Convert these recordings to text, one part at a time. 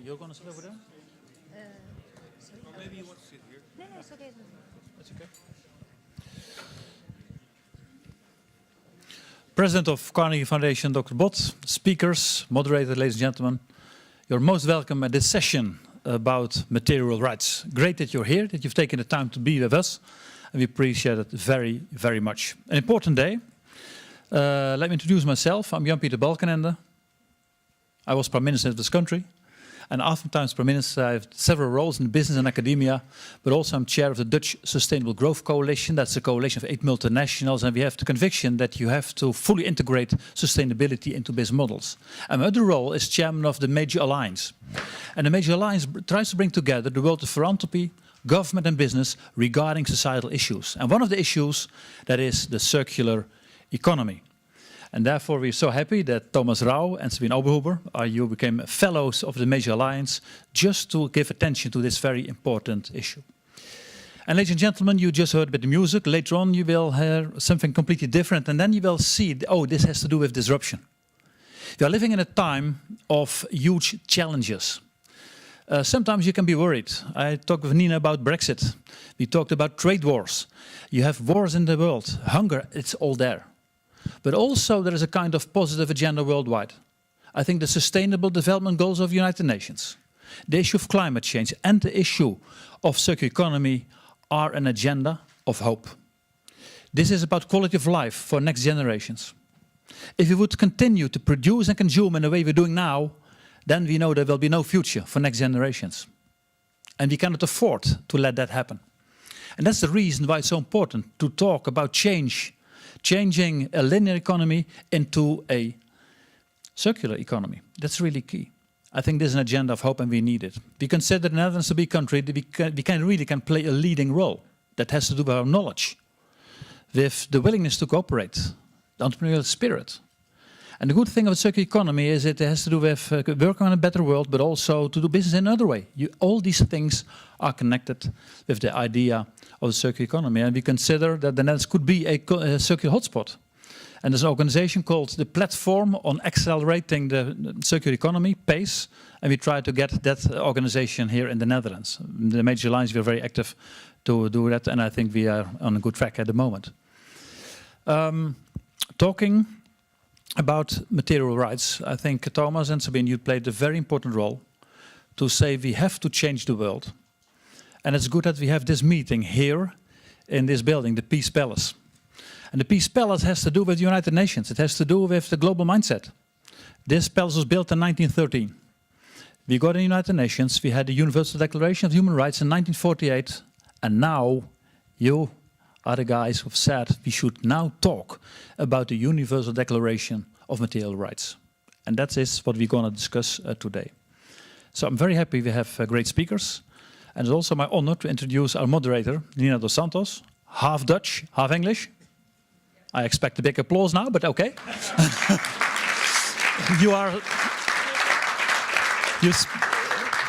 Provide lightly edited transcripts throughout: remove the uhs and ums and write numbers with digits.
You're going to sit over there? Or maybe you want to sit here. No, it's okay. That's okay. President of Carnegie Foundation, Dr. Bot, speakers, moderator, ladies and gentlemen, you're most welcome at this session about material rights. Great that you're here, that you've taken the time to be with us, and we appreciate it very, very much. An important day. Let me introduce myself. I'm Jan-Pieter Balkenende. I was Prime Minister of this country, and oftentimes Prime Minister, I have several roles in business and academia, but also I'm chair of the Dutch Sustainable Growth Coalition. That's a coalition of 8 multinationals, and we have the conviction that you have to fully integrate sustainability into business models. And my other role is chairman of the Major Alliance. And the Major Alliance tries to bring together the world of philanthropy, government and business regarding societal issues. And one of the issues, that is the circular economy. And therefore we're so happy that Thomas Rau and Sabine Oberhuber, you became fellows of the Major Alliance just to give attention to this very important issue. And ladies and gentlemen, you just heard about the music. Later on you will hear something completely different, and then you will see, oh, this has to do with disruption. We are living in a time of huge challenges. Sometimes you can be worried. I talked with Nina about Brexit. We talked about trade wars. You have wars in the world. Hunger, it's all there. But also there is a kind of positive agenda worldwide. I think the Sustainable Development Goals of the United Nations, the issue of climate change and the issue of circular economy are an agenda of hope. This is about quality of life for next generations. If we would continue to produce and consume in the way we're doing now, then we know there will be no future for next generations. And we cannot afford to let that happen. And that's the reason why it's so important to talk about changing a linear economy into a circular economy. That's really key. I think this is an agenda of hope and we need it. We consider the Netherlands to be a country that we really can play a leading role. That has to do with our knowledge, with the willingness to cooperate, the entrepreneurial spirit. And the good thing of a circular economy is it has to do with working on a better world, but also to do business in another way. All these things are connected with the idea of the circular economy. And we consider that the Netherlands could be a circular hotspot. And there's an organization called the Platform on Accelerating the Circular Economy, PACE, and we try to get that organization here in the Netherlands. The Major Alliance, we are very active to do that, and I think we are on a good track at the moment. Talking about material rights, I think Thomas and Sabine, you played a very important role to say we have to change the world. And it's good that we have this meeting here in this building, the Peace Palace. And the Peace Palace has to do with the United Nations. It has to do with the global mindset. This palace was built in 1913. We got in the United Nations, we had the Universal Declaration of Human Rights in 1948, and now you are the guys who have said we should now talk about the Universal Declaration of Material Rights. And that is what we're going to discuss today. So I'm very happy we have great speakers. And it's also my honor to introduce our moderator, Nina dos Santos, half Dutch, half English. I expect a big applause now, but okay.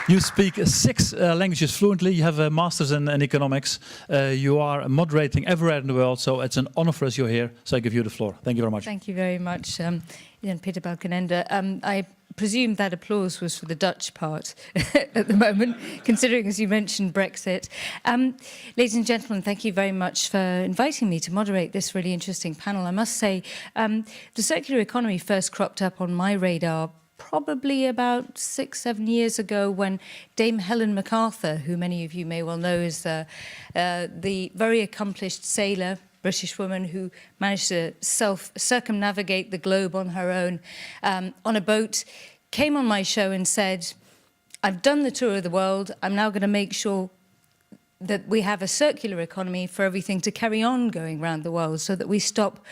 You speak 6 languages fluently. You have a master's in economics. You are moderating everywhere in the world, so it's an honor for us you're here. So I give you the floor. Thank you very much. Thank you very much, Jan-Pieter Balkenende. I presume that applause was for the Dutch part at the moment, considering, as you mentioned, Brexit. Ladies and gentlemen, thank you very much for inviting me to moderate this really interesting panel. I must say, the circular economy first cropped up on my radar probably about 6-7 years ago when Dame Helen MacArthur, who many of you may well know is the very accomplished sailor, British woman who managed to circumnavigate the globe on her own on a boat, came on my show and said, I've done the tour of the world, I'm now going to make sure that we have a circular economy for everything to carry on going around the world so that we stop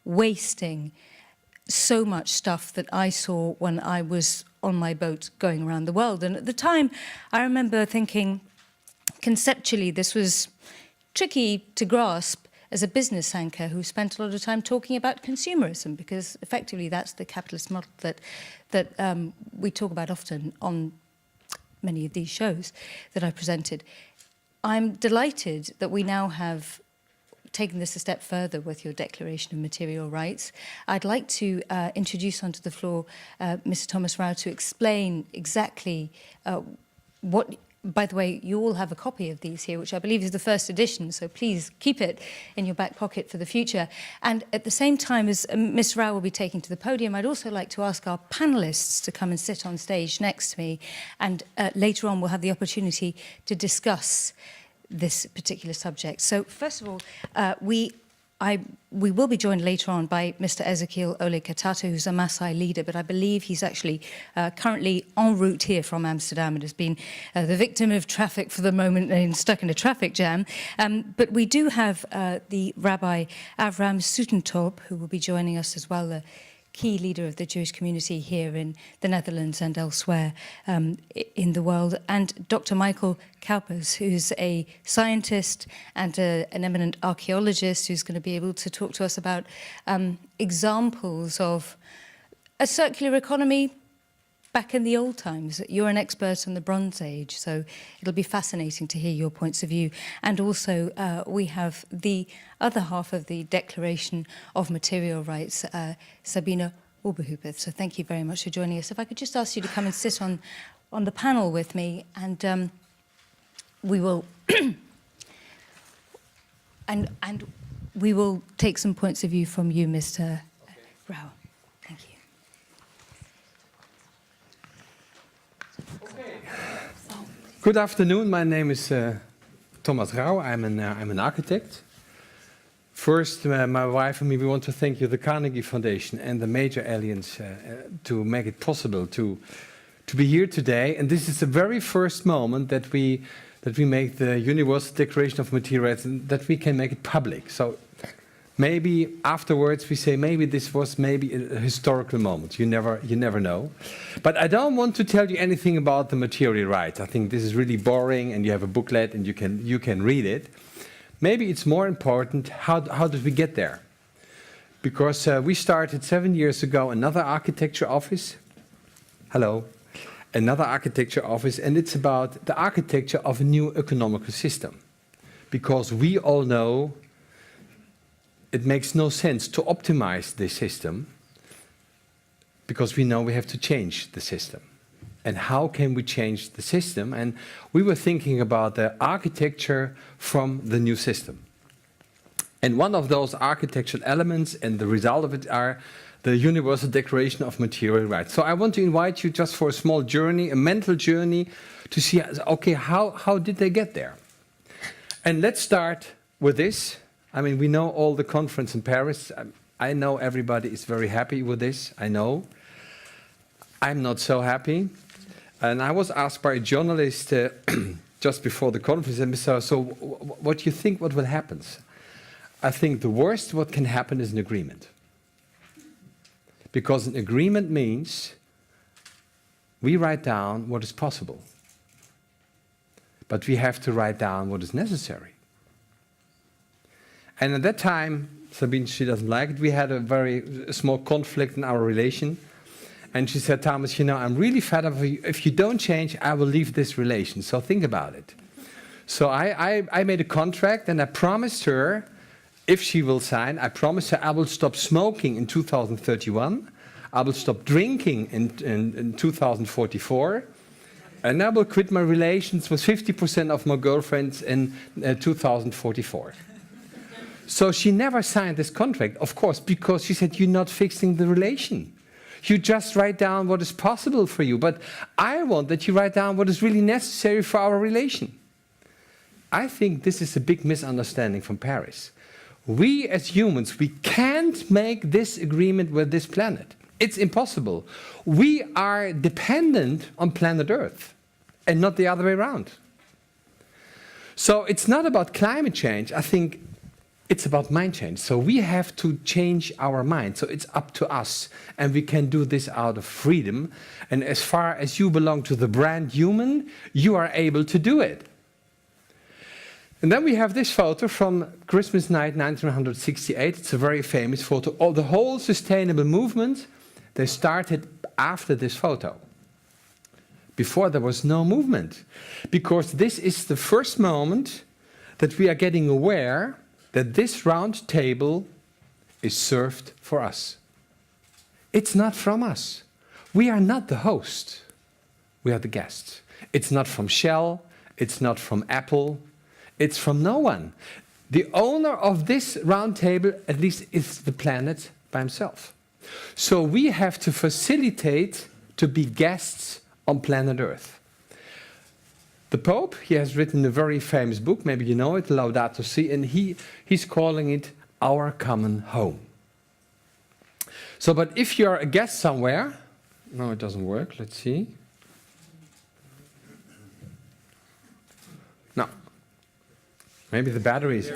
wasting so much stuff that I saw when I was on my boat going around the world. And at the time, I remember thinking, conceptually, this was tricky to grasp as a business anchor who spent a lot of time talking about consumerism, because effectively that's the capitalist model that we talk about often on many of these shows that I presented. I'm delighted that we now have taken this a step further with your Declaration of Material Rights. I'd like to introduce onto the floor Mr. Thomas Rao to explain exactly what. By the way, you all have a copy of these here, which I believe is the first edition, so please keep it in your back pocket for the future. And at the same time as Ms. Rao will be taking to the podium, I'd also like to ask our panellists to come and sit on stage next to me, and later on we'll have the opportunity to discuss this particular subject. So first of all, we will be joined later on by Mr. Ezekiel Ole Katate, who's a Masai leader, but I believe he's actually currently en route here from Amsterdam and has been the victim of traffic for the moment and stuck in a traffic jam. But we do have the Rabbi Avram Sutentop, who will be joining us as well, the key leader of the Jewish community here in the Netherlands and elsewhere in the world, and Dr. Michael Kaupers, who's a scientist and an eminent archaeologist who's going to be able to talk to us about examples of a circular economy back in the old times. You're an expert on the Bronze Age, so it'll be fascinating to hear your points of view. And also we have the other half of the Declaration of Material Rights, Sabine Oberhupert. So thank you very much for joining us. If I could just ask you to come and sit on the panel with me, and we will and we will take some points of view from you, Mr. Rao. Thank you. Good afternoon. My name is Thomas Rao. I'm an architect. First, my wife and me, we want to thank you, the Carnegie Foundation and the major alliance, to make it possible to be here today. And this is the very first moment that we make the Universal Declaration of Material Rights, and that we can make it public. So maybe afterwards we say maybe this was maybe a historical moment. You never know. But I don't want to tell you anything about the material rights. I think this is really boring, and you have a booklet and you can read it. Maybe it's more important how did we get there? Because we started 7 years ago another architecture office. Hello. Another architecture office, and it's about the architecture of a new economical system. Because we all know it makes no sense to optimize this system, because we know we have to change the system. And how can we change the system? And we were thinking about the architecture from the new system. And one of those architectural elements and the result of it are the Universal Declaration of Material Rights. So I want to invite you just for a small journey, a mental journey, to see, okay, how did they get there? And let's start with this. I mean, we know all the conference in Paris. I know everybody is very happy with this, I know. I'm not so happy. And I was asked by a journalist just before the conference, and so what do you think what will happen? I think the worst what can happen is an agreement. Because an agreement means we write down what is possible. But we have to write down what is necessary. And at that time, Sabine, she doesn't like it, we had a very small conflict in our relation. And she said, Thomas, you know, I'm really fed up of you. If you don't change, I will leave this relation. So think about it. So I made a contract, and I promised her, if she will sign, I promised her I will stop smoking in 2031. I will stop drinking in 2044. And I will quit my relations with 50% of my girlfriends in 2044. So she never signed this contract, of course, because she said, you're not fixing the relation. You just write down what is possible for you. But I want that you write down what is really necessary for our relation. I think this is a big misunderstanding from Paris. We as humans, we can't make this agreement with this planet. It's impossible. We are dependent on planet Earth and not the other way around. So it's not about climate change. I think it's about mind change. So we have to change our mind. So it's up to us. And we can do this out of freedom. And as far as you belong to the brand human, you are able to do it. And then we have this photo from Christmas night 1968. It's a very famous photo. Oh, the whole sustainable movement, they started after this photo. Before there was no movement. Because this is the first moment that we are getting aware that this round table is served for us. It's not from us. We are not the host. We are the guests. It's not from Shell. It's not from Apple. It's from no one. The owner of this round table, at least, is the planet by himself. So we have to facilitate to be guests on planet Earth. The Pope, he has written a very famous book, maybe you know it, Laudato Si, and he's calling it Our Common Home. So, but if you're a guest somewhere, no, it doesn't work, let's see. No. Maybe the battery is...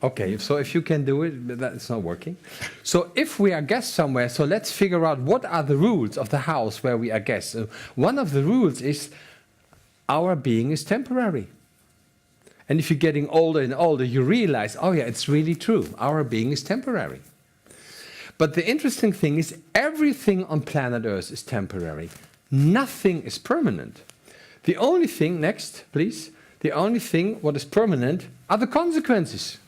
Okay, so if you can do it, that's not working. So if we are guests somewhere, so let's figure out what are the rules of the house where we are guests. One of the rules is our being is temporary. And if you're getting older and older, you realize, oh yeah, it's really true. Our being is temporary. But the interesting thing is everything on planet Earth is temporary. Nothing is permanent. The only thing, next please, the only thing what is permanent are the consequences.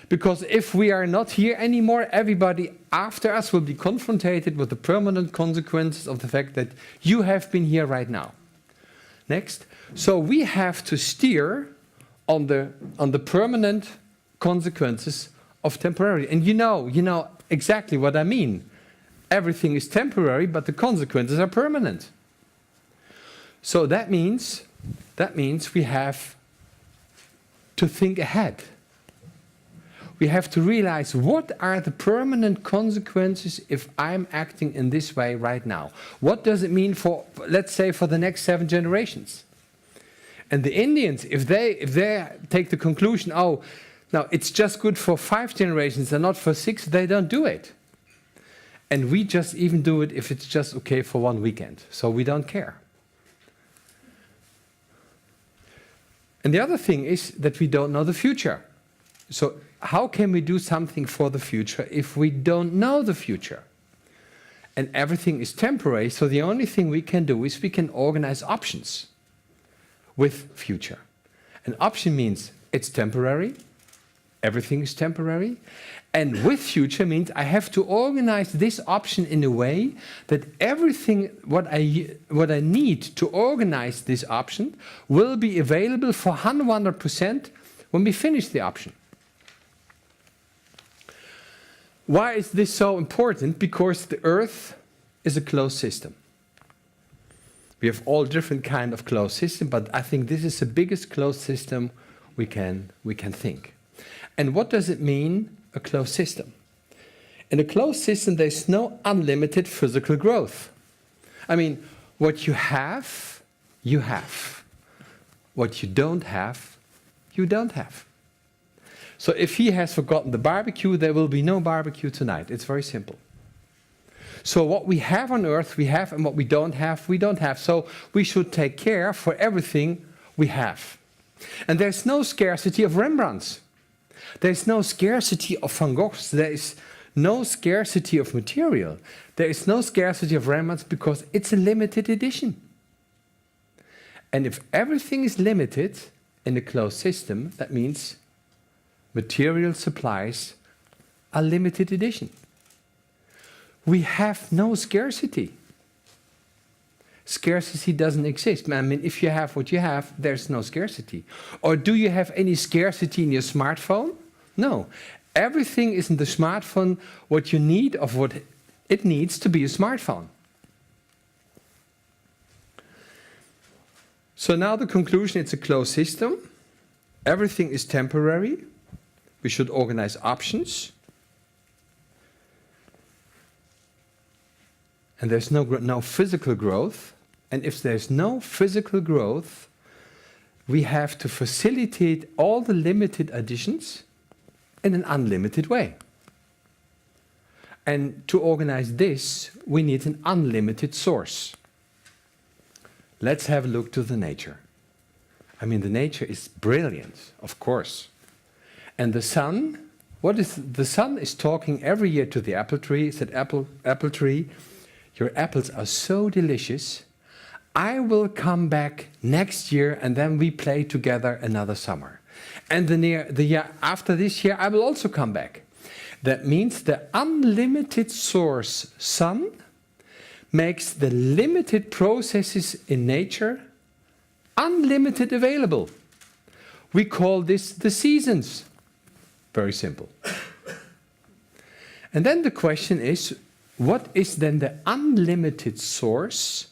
Because if we are not here anymore, everybody after us will be confronted with the permanent consequences of the fact that you have been here right now. Next. So we have to steer on the permanent consequences of temporary. And you know exactly what I mean. Everything is temporary, but the consequences are permanent. So that means we have to think ahead. We have to realize what are the permanent consequences if I'm acting in this way right now. What does it mean for, let's say, for the next 7 generations? And the Indians, if they take the conclusion, oh, no, it's just good for 5 generations and not for 6, they don't do it. And we just even do it if it's just okay for 1 weekend. So we don't care. And the other thing is that we don't know the future. So how can we do something for the future if we don't know the future? And everything is temporary, so the only thing we can do is we can organize options with future. An option means it's temporary, everything is temporary, and with future means I have to organize this option in a way that everything what I need to organize this option will be available for 100% when we finish the option. Why is this so important? Because the Earth is a closed system. We have all different kind of closed system, but I think this is the biggest closed system we can think. And what does it mean, a closed system? In a closed system, there's no unlimited physical growth. I mean, what you have, you have. What you don't have, you don't have. So if he has forgotten the barbecue, there will be no barbecue tonight. It's very simple. So what we have on Earth, we have, and what we don't have, we don't have. So we should take care for everything we have. And there's no scarcity of Rembrandts. There's no scarcity of Van Goghs. There is no scarcity of material. There is no scarcity of Rembrandts because it's a limited edition. And if everything is limited in a closed system, that means material supplies are limited edition. We have no scarcity. Scarcity doesn't exist. I mean, if you have what you have, there's no scarcity. Or do you have any scarcity in your smartphone? No. Everything is in the smartphone what you need of what it needs to be a smartphone. So now the conclusion, it's a closed system. Everything is temporary. We should organize options. And there's no physical growth. And if there's no physical growth, we have to facilitate all the limited additions in an unlimited way. And to organize this, we need an unlimited source. Let's have a look to the nature. I mean, the nature is brilliant, of course. And the sun, the sun is talking every year to the apple tree. It said, apple tree, your apples are so delicious. I will come back next year and then we play together another summer. And the year after this year, I will also come back. That means the unlimited source sun makes the limited processes in nature unlimited available. We call this the seasons. Very simple. And then the question is, what is then the unlimited source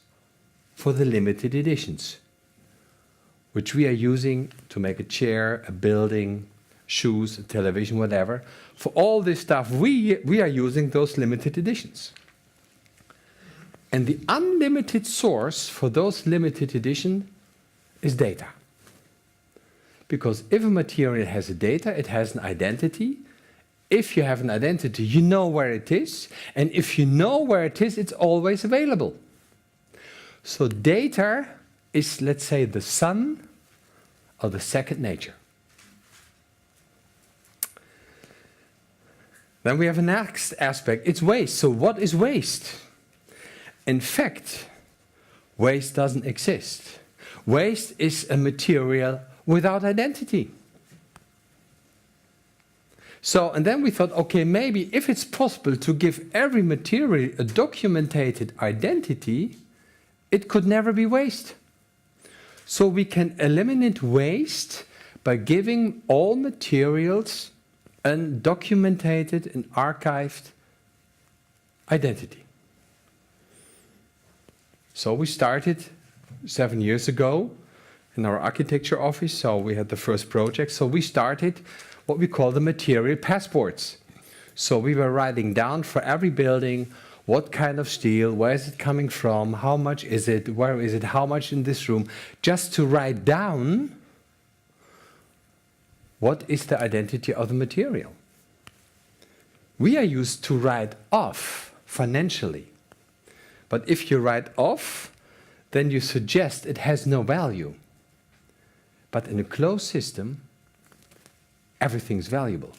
for the limited editions, which we are using to make a chair, a building, shoes, a television, whatever. For all this stuff, we are using those limited editions. And the unlimited source for those limited editions is data. Because if a material has a data, it has an identity. If you have an identity, you know where it is. And if you know where it is, it's always available. So data is, let's say, the sun of the second nature. Then we have a next aspect, it's waste. So what is waste? In fact, waste doesn't exist. Waste is a material without identity. So, and then we thought, okay, maybe if it's possible to give every material a documented identity, it could never be waste. So we can eliminate waste by giving all materials a documented and archived identity. So we started 7 years ago in our architecture office. So we had the first project. So we started what we call the material passports. So we were writing down for every building what kind of steel, where is it coming from, how much is it, where is it, how much in this room, just to write down what is the identity of the material. We are used to write off financially. But if you write off, then you suggest it has no value. But in a closed system, everything's valuable.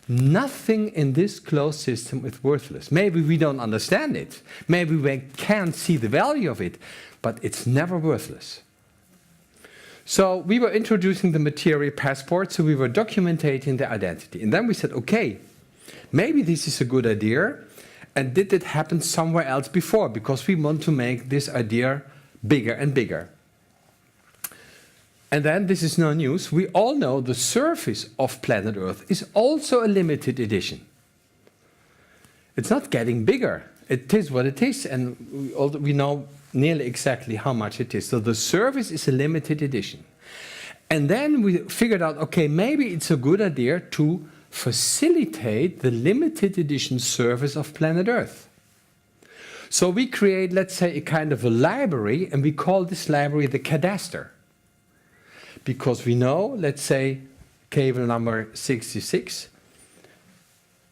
Nothing in this closed system is worthless. Maybe we don't understand it. Maybe we can't see the value of it, but it's never worthless. So we were introducing the material passport, so we were documenting the identity. And then we said, okay, maybe this is a good idea. And did it happen somewhere else before? Because we want to make this idea bigger and bigger. And then, this is no news, we all know the surface of planet Earth is also a limited edition. It's not getting bigger. It is what it is, and we know nearly exactly how much it is. So the surface is a limited edition. And then we figured out, okay, maybe it's a good idea to facilitate the limited edition surface of planet Earth. So we create, let's say, a kind of a library, and we call this library the Cadaster. Because we know, let's say, cable number 66,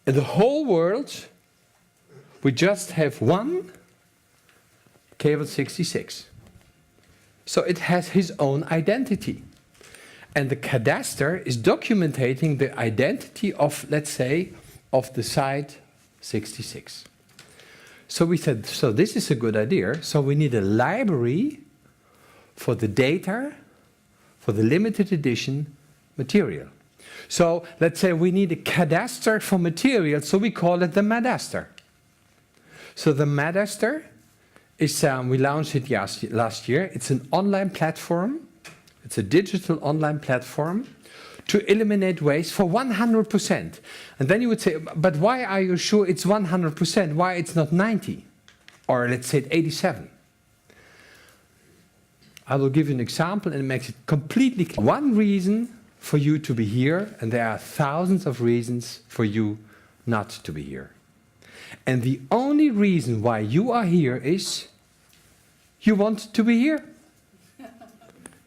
in the whole world, we just have one cable 66. So it has his own identity. And the cadaster is documenting the identity of, let's say, of the site 66. So we said, so this is a good idea. So we need a library for the data for the limited edition material. So let's say we need a cadaster for material, so we call it the Madaster. So the Madaster is, we launched it last year. It's an online platform. It's a digital online platform to eliminate waste for 100%. And then you would say, but why are you sure it's 100%? Why it's not 90? Or let's say 87? I will give you an example and it makes it completely clear. One reason for you to be here, and there are thousands of reasons for you not to be here. And the only reason why you are here is you want to be here.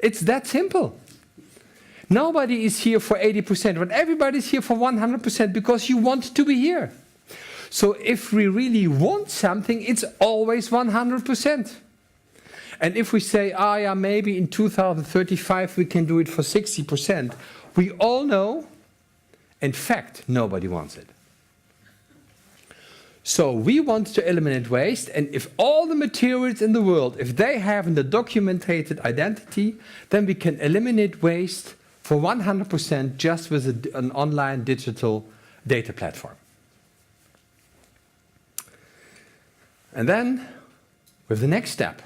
It's that simple. Nobody is here for 80%, but everybody is here for 100% because you want to be here. So if we really want something, it's always 100%. And if we say, ah, yeah, maybe in 2035 we can do it for 60%, we all know, in fact, nobody wants it. So we want to eliminate waste, and if all the materials in the world, if they have the documented identity, then we can eliminate waste for 100% just with an online digital data platform. And then, with the next step,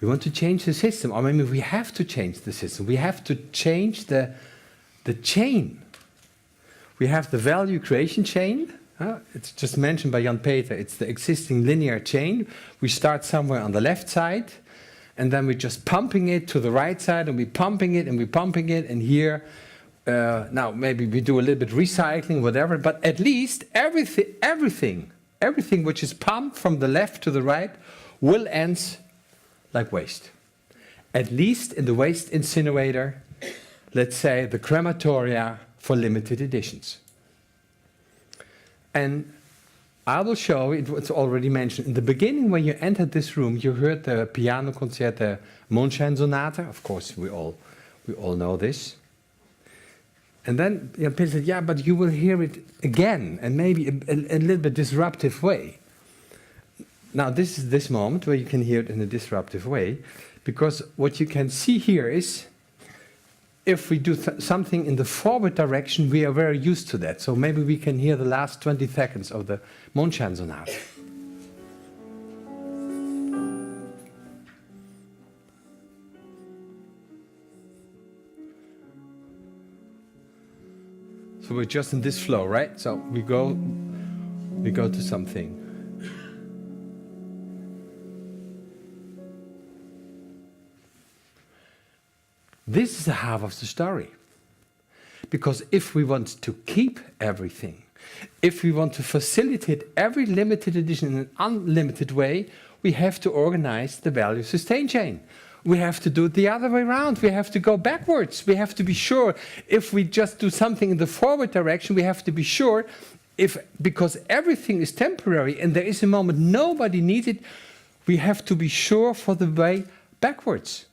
we want to change the system, or maybe we have to change the system. We have to change the chain. We have the value creation chain. It's just mentioned by Jan Peter. It's the existing linear chain. We start somewhere on the left side, and then we're just pumping it to the right side, and we're pumping it, and we're pumping it, and here, now maybe we do a little bit recycling, whatever, but at least everything which is pumped from the left to the right will end like waste. At least in the waste incinerator, let's say the crematoria for limited editions. And I will show, it was already mentioned, in the beginning when you entered this room, you heard the piano concert, the Mondschein Sonate. Of course, we all know this. And then Jan Peter said, yeah, but you will hear it again, and maybe a little bit disruptive way. Now, this is this moment where you can hear it in a disruptive way, because what you can see here is, if we do something in the forward direction, we are very used to that. So maybe we can hear the last 20 seconds of the Mondschein Sonate. So we're just in this flow, right? So we go to something. This is the half of the story. Because if we want to keep everything, if we want to facilitate every limited edition in an unlimited way, we have to organize the value sustain chain. We have to do it the other way around. We have to go backwards. We have to be sure, if we just do something in the forward direction, we have to be sure, because everything is temporary and there is a moment nobody needs it, we have to be sure for the way backwards.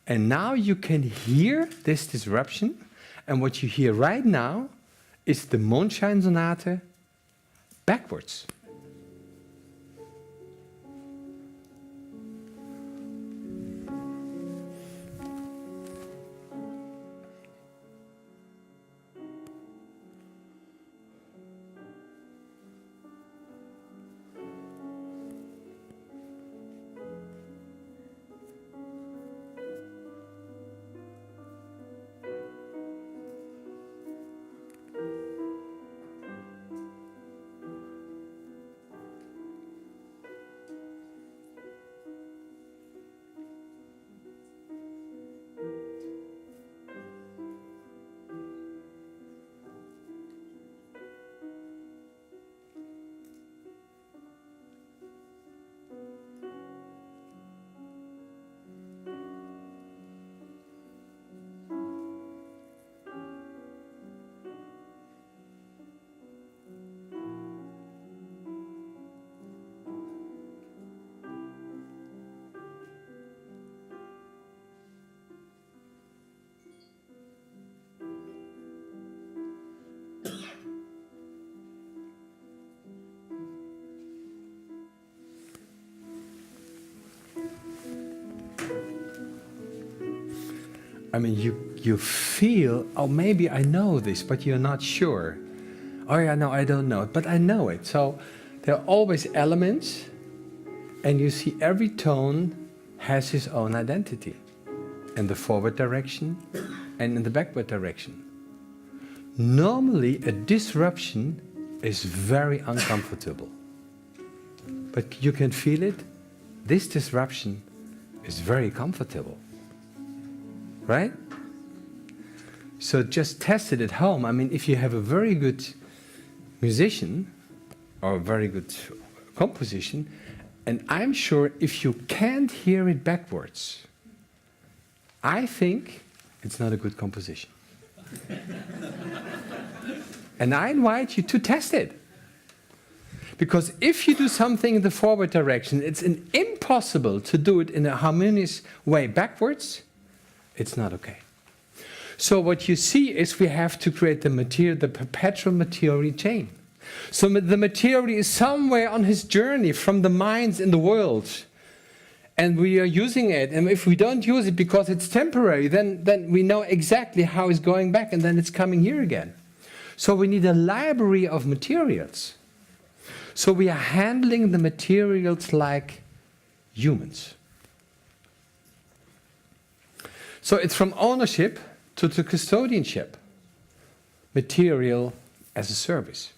And now you can hear this disruption, and what you hear right now is the Mondschein Sonate backwards. I mean, you feel, oh, maybe I know this, but you're not sure. Oh yeah, no, I don't know it, but I know it. So there are always elements, and you see every tone has its own identity in the forward direction and in the backward direction. Normally, a disruption is very uncomfortable, but you can feel it. This disruption is very comfortable. Right? So just test it at home. I mean, if you have a very good musician or a very good composition, and I'm sure if you can't hear it backwards, I think it's not a good composition. And I invite you to test it. Because if you do something in the forward direction, it's impossible to do it in a harmonious way backwards. It's not okay. So what you see is we have to create the perpetual material chain. So the material is somewhere on his journey from the minds in the world. and we are using it. And if we don't use it because it's temporary, then we know exactly how it's going back, and then it's coming here again. So we need a library of materials. So we are handling the materials like humans. So it's from ownership to custodianship. Material as a service.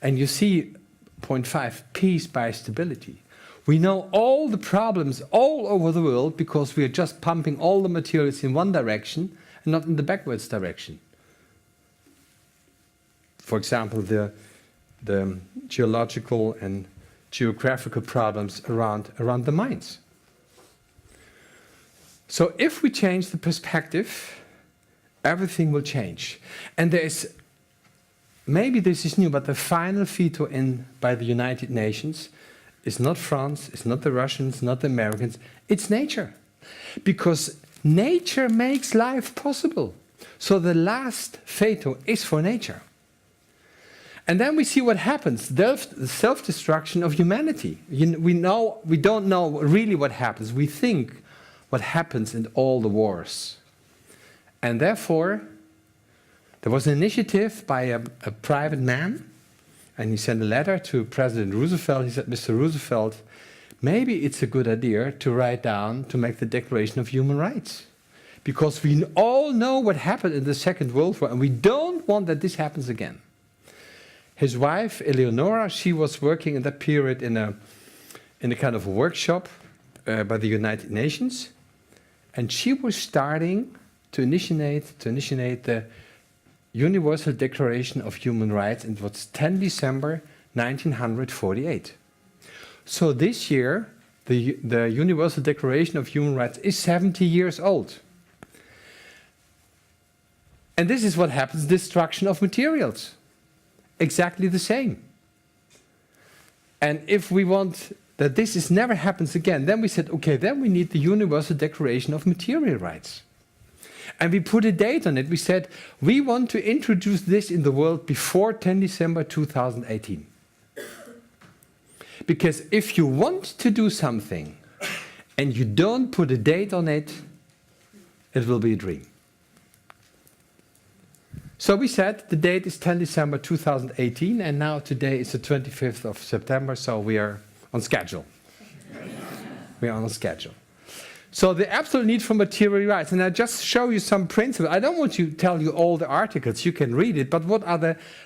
And you see, point 5, peace by stability. We know all the problems all over the world because we are just pumping all the materials in one direction and not in the backwards direction. For example, the geological and geographical problems around the mines. So if we change the perspective, everything will change. And there is, maybe this is new, but the final veto by the United Nations is not France, it's not the Russians, not the Americans, it's nature. Because nature makes life possible. So the last veto is for nature. And then we see what happens, the self-destruction of humanity. We don't know really what happens. We think what happens in all the wars. And therefore, there was an initiative by a private man, and he sent a letter to President Roosevelt. He said, Mr. Roosevelt, maybe it's a good idea to write down, to make the Declaration of Human Rights. Because we all know what happened in the Second World War, and we don't want that this happens again. His wife, Eleonora, she was working in that period in a kind of a workshop by the United Nations, and she was starting to initiate the Universal Declaration of Human Rights, and it was 10 December 1948. So this year, the Universal Declaration of Human Rights is 70 years old. And this is what happens, destruction of materials. Exactly the same. And if we want that this never happens again, then we said, okay, then we need the Universal Declaration of Material Rights. And we put a date on it. We said, we want to introduce this in the world before 10 December 2018. Because if you want to do something and you don't put a date on it, it will be a dream. So we said the date is 10 December 2018, and now today is the 25th of September, so we are on schedule. We are on schedule. So the absolute need for material rights, and I just show you some principles. I don't want to tell you all the articles, you can read it, but what are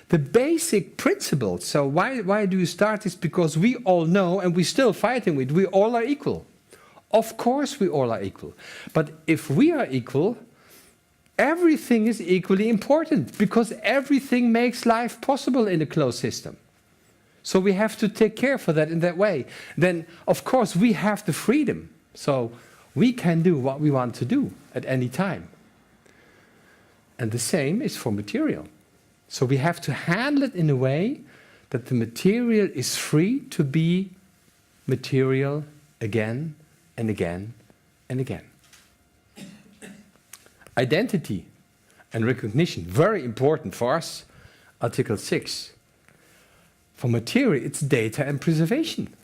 the basic principles? So why do you start this? Because we all know, and we're still fighting with, we all are equal. Of course we all are equal. But if we are equal, everything is equally important, because everything makes life possible in a closed system. So we have to take care for that in that way. Then, of course, we have the freedom. So we can do what we want to do at any time. And the same is for material. So we have to handle it in a way that the material is free to be material again and again and again. Identity and recognition, very important for us. Article 6. For material, it's data and preservation.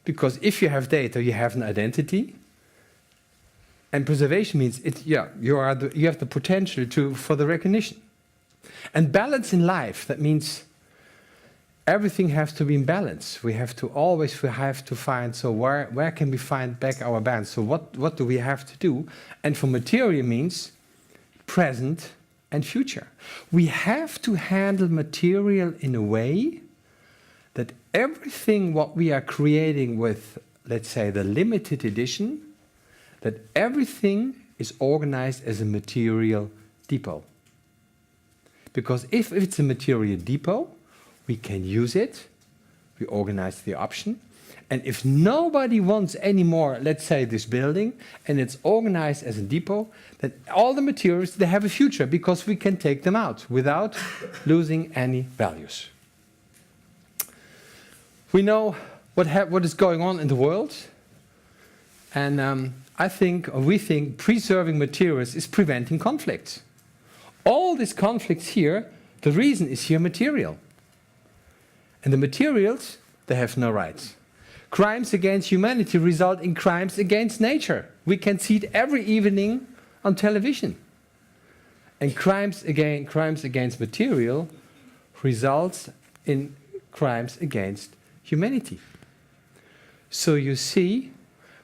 Because if you have data, you have an identity. And preservation means you have the potential for the recognition. And balance in life, that means everything has to be in balance. We have to find, so where can we find back our balance? So what do we have to do? And for material means present and future. We have to handle material in a way that everything what we are creating with, let's say, the limited edition, that everything is organized as a material depot. Because if it's a material depot, we can use it, we organize the option, and if nobody wants anymore, let's say, this building, and it's organized as a depot, then all the materials, they have a future, because we can take them out without losing any values. We know what is going on in the world, and we think preserving materials is preventing conflicts. All these conflicts here, the reason is here material. And the materials, they have no rights. crimes against humanity result in crimes against nature. We can see it every evening on television. And crimes against material results in crimes against humanity. So you see,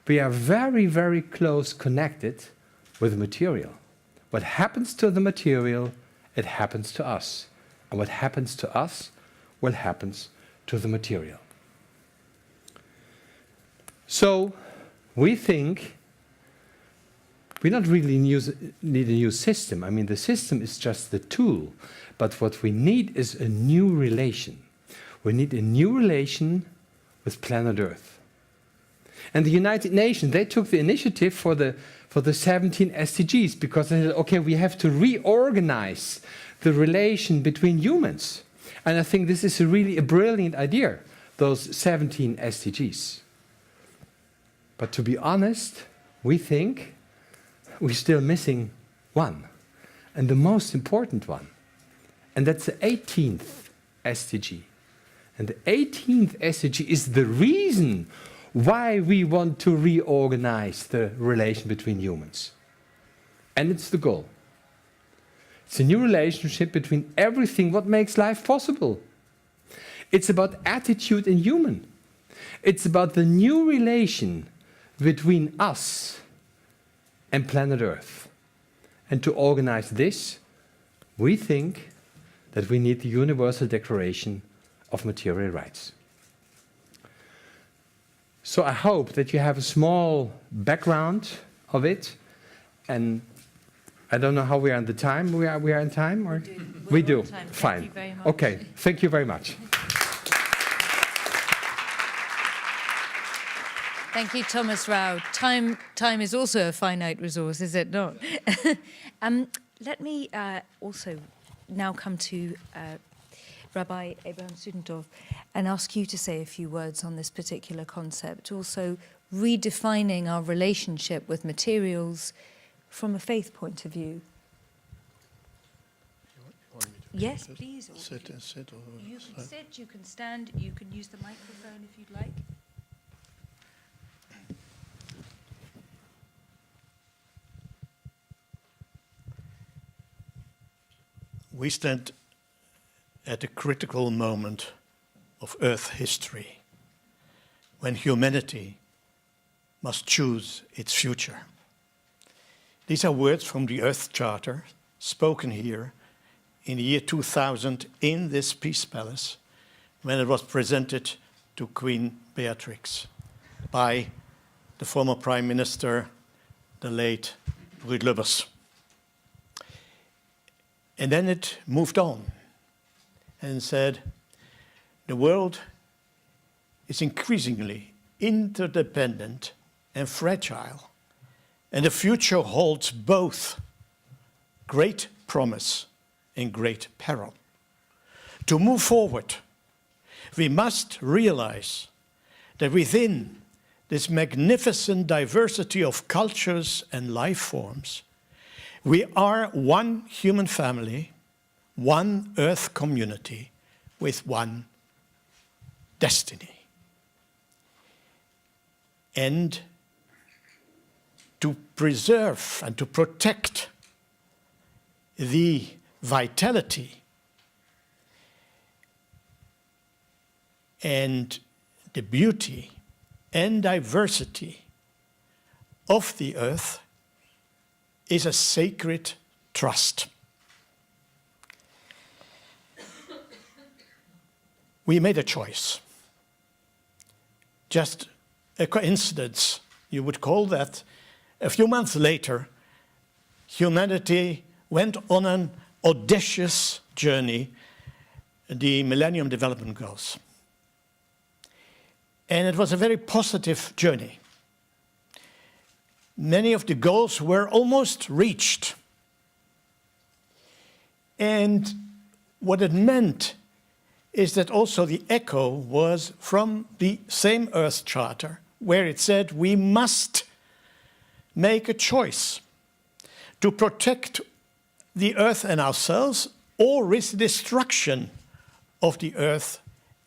we are very, very close connected with material. What happens to the material, it happens to us. And what happens to us, what happens to the material. So we think we don't really need a new system. I mean, the system is just the tool. But what we need is a new relation. We need a new relation with planet Earth. And the United Nations, they took the initiative for the 17 SDGs because they said, okay, we have to reorganize the relation between humans. And I think this is really a brilliant idea, those 17 SDGs. But to be honest, we think we're still missing one, and the most important one. And that's the 18th SDG. And the 18th SDG is the reason why we want to reorganize the relation between humans. And it's the goal. It's a new relationship between everything what makes life possible. It's about attitude in human. It's about the new relation between us and planet Earth. And to organize this, we think that we need the Universal Declaration of Material Rights. So I hope that you have a small background of it, and I don't know how we are in the time. We are in time, or we do. Fine. Thank you very much. Okay. Thank you very much. Thank you, Thomas Rau. Time is also a finite resource, is it not? Let me also now come to Rabbi Abraham Studentov and ask you to say a few words on this particular concept, also redefining our relationship with materials from a faith point of view. Yes, please. Sit or You can sit, you can stand, you can use the microphone if you'd like. We stand at a critical moment of Earth history, when humanity must choose its future. These are words from the Earth Charter, spoken here in the year 2000 in this Peace Palace, when it was presented to Queen Beatrix by the former Prime Minister, the late Ruud Lubbers. And then it moved on and said, the world is increasingly interdependent and fragile, and the future holds both great promise and great peril. To move forward, we must realize that within this magnificent diversity of cultures and life forms, we are one human family, one Earth community with one destiny. And to preserve and to protect the vitality and the beauty and diversity of the Earth is a sacred trust. We made a choice. Just a coincidence, you would call that. A few months later, humanity went on an audacious journey, the Millennium Development Goals. And it was a very positive journey. Many of the goals were almost reached. And what it meant is that also the echo was from the same Earth Charter, where it said we must make a choice to protect the Earth and ourselves, or risk destruction of the Earth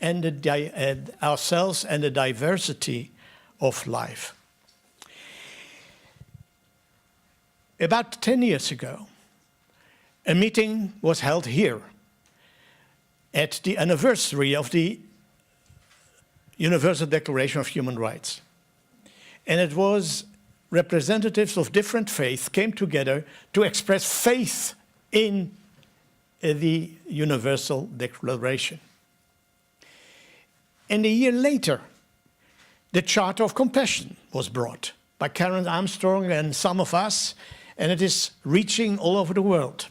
and ourselves and the diversity of life. About 10 years ago, a meeting was held here at the anniversary of the Universal Declaration of Human Rights. And it was representatives of different faiths came together to express faith in the Universal Declaration. And a year later, the Charter of Compassion was brought by Karen Armstrong and some of us, and it is reaching all over the world.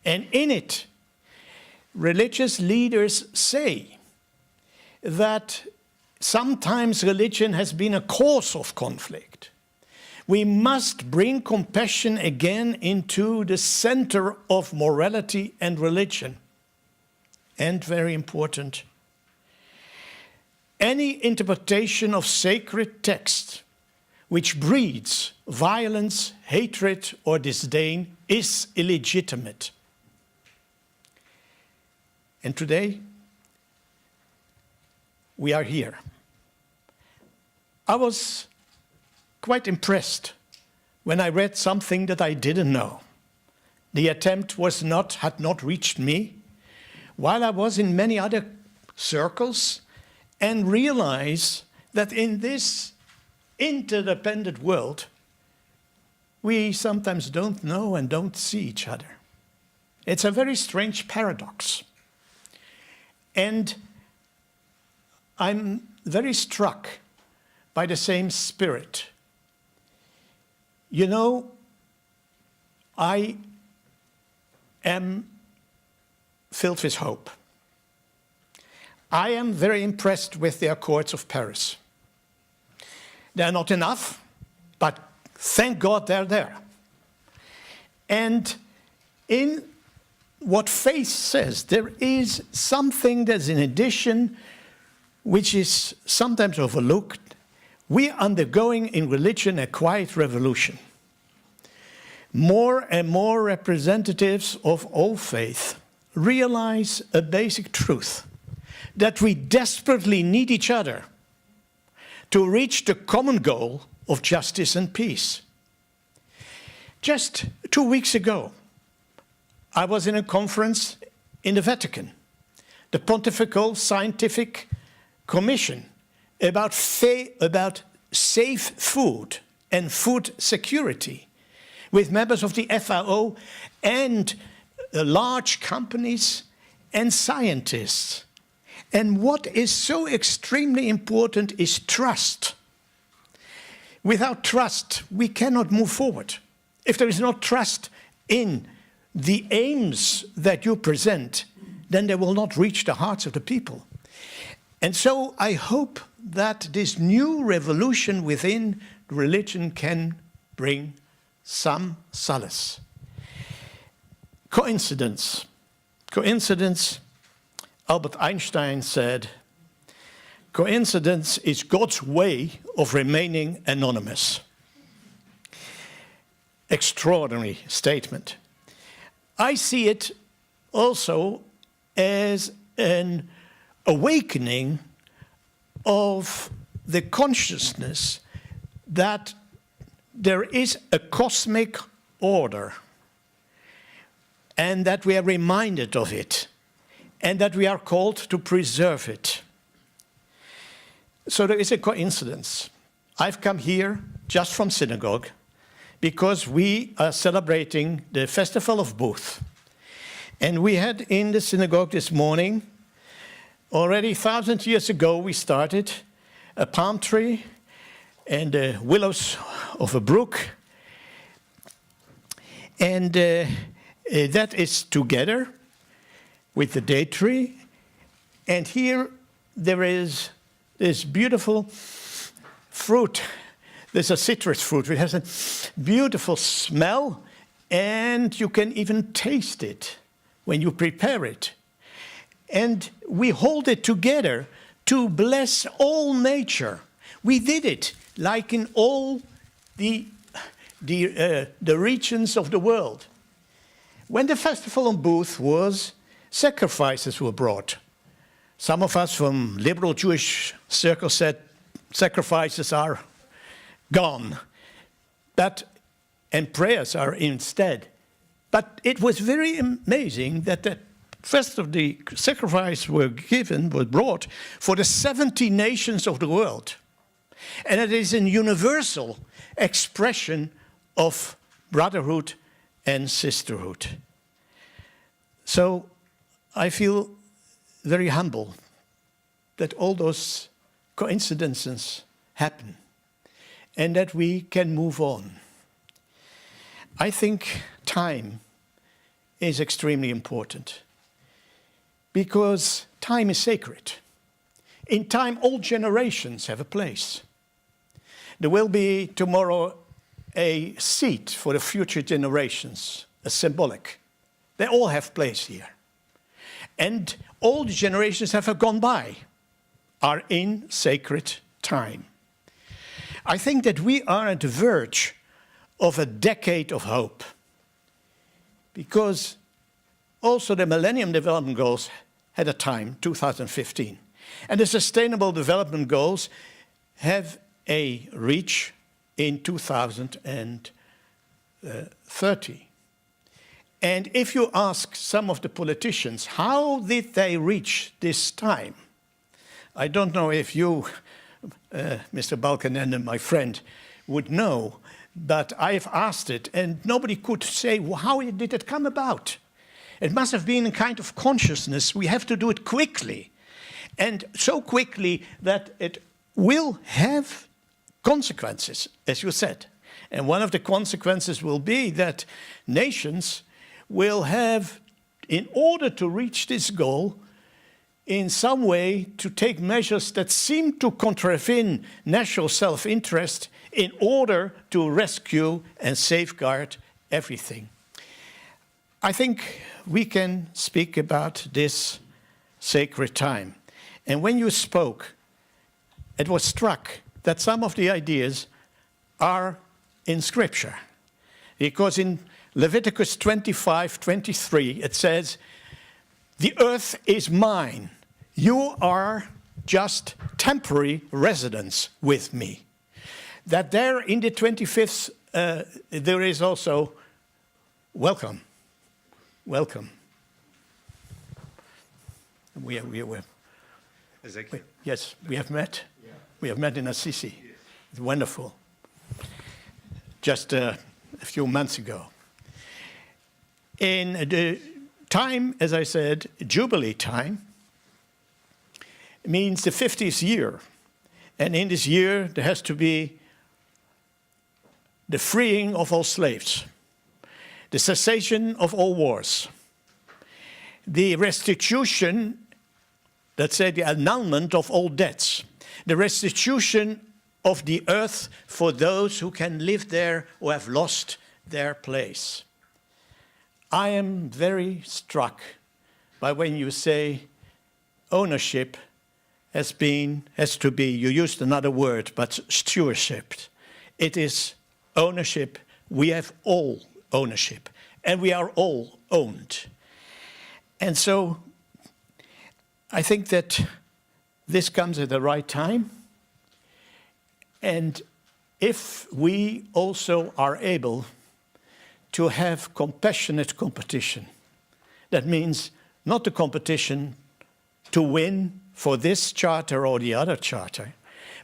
And in it, religious leaders say that sometimes religion has been a cause of conflict. We must bring compassion again into the center of morality and religion. And very important, any interpretation of sacred text which breeds violence, hatred, or disdain is illegitimate. And today, we are here. I was quite impressed when I read something that I didn't know. The attempt had not reached me, while I was in many other circles, and realized that in this interdependent world, we sometimes don't know and don't see each other. It's a very strange paradox. And I'm very struck by the same spirit. You know, I am filled with hope. I am very impressed with the Accords of Paris. They're not enough, but thank God they're there. And in what faith says, there is something that's in addition, which is sometimes overlooked. We are undergoing in religion a quiet revolution. More and more representatives of all faith realize a basic truth, that we desperately need each other to reach the common goal of justice and peace. Just 2 weeks ago, I was in a conference in the Vatican, the Pontifical Scientific Commission, about safe food and food security, with members of the FAO and large companies and scientists. And what is so extremely important is trust. Without trust, we cannot move forward. If there is no trust in the aims that you present, then they will not reach the hearts of the people. And so I hope that this new revolution within religion can bring some solace. Coincidence. Albert Einstein said, coincidence is God's way of remaining anonymous. Extraordinary statement. I see it also as an awakening of the consciousness that there is a cosmic order and that we are reminded of it and that we are called to preserve it. So there is a coincidence. I've come here just from synagogue because we are celebrating the Festival of Booth. And we had in the synagogue this morning, already 1,000 years ago, we started a palm tree and the willows of a brook. And that is together with the date tree. And here there is this beautiful fruit. There's a citrus fruit which has a beautiful smell, and you can even taste it when you prepare it. And we hold it together to bless all nature. We did it like in all the regions of the world. When the festival on Booth was, sacrifices were brought Some of us from liberal Jewish circles said sacrifices are gone, and prayers are instead. But it was very amazing that the first of the sacrifices was brought for the 70 nations of the world. And it is a universal expression of brotherhood and sisterhood. So I feel very humble that all those coincidences happen and that we can move on. I think time is extremely important because time is sacred. In time, all generations have a place. There will be tomorrow a seat for the future generations, a symbolic. They all have place here. And all the generations have gone by, are in sacred time. I think that we are at the verge of a decade of hope, because also the Millennium Development Goals had a time, 2015. And the Sustainable Development Goals have a reach in 2030. And if you ask some of the politicians, how did they reach this time? I don't know if you, Mr. Balkenende, my friend, would know, but I've asked it, and nobody could say, well, how did it come about? It must have been a kind of consciousness. We have to do it quickly, and so quickly that it will have consequences, as you said. And one of the consequences will be that nations will have, in order to reach this goal, in some way to take measures that seem to contravene national self-interest in order to rescue and safeguard everything. I think we can speak about this sacred time. And when you spoke, it was struck that some of the ideas are in Scripture. Because in Leviticus 25:23, it says, "The earth is mine. You are just temporary residents with me." That there in the 25th, there is also welcome. Welcome. Yes, we have met. Yeah. We have met in Assisi. Yes. It's wonderful. Just a few months ago. In the time, as I said, Jubilee time, means the 50th year. And in this year, there has to be the freeing of all slaves, the cessation of all wars, the restitution, let's say the annulment of all debts, the restitution of the earth for those who can live there or have lost their place. I am very struck by when you say ownership has to be, you used another word, but stewardship. It is ownership. We have all ownership, and we are all owned. And so I think that this comes at the right time. And if we also are able to have compassionate competition, that means not the competition to win for this charter or the other charter,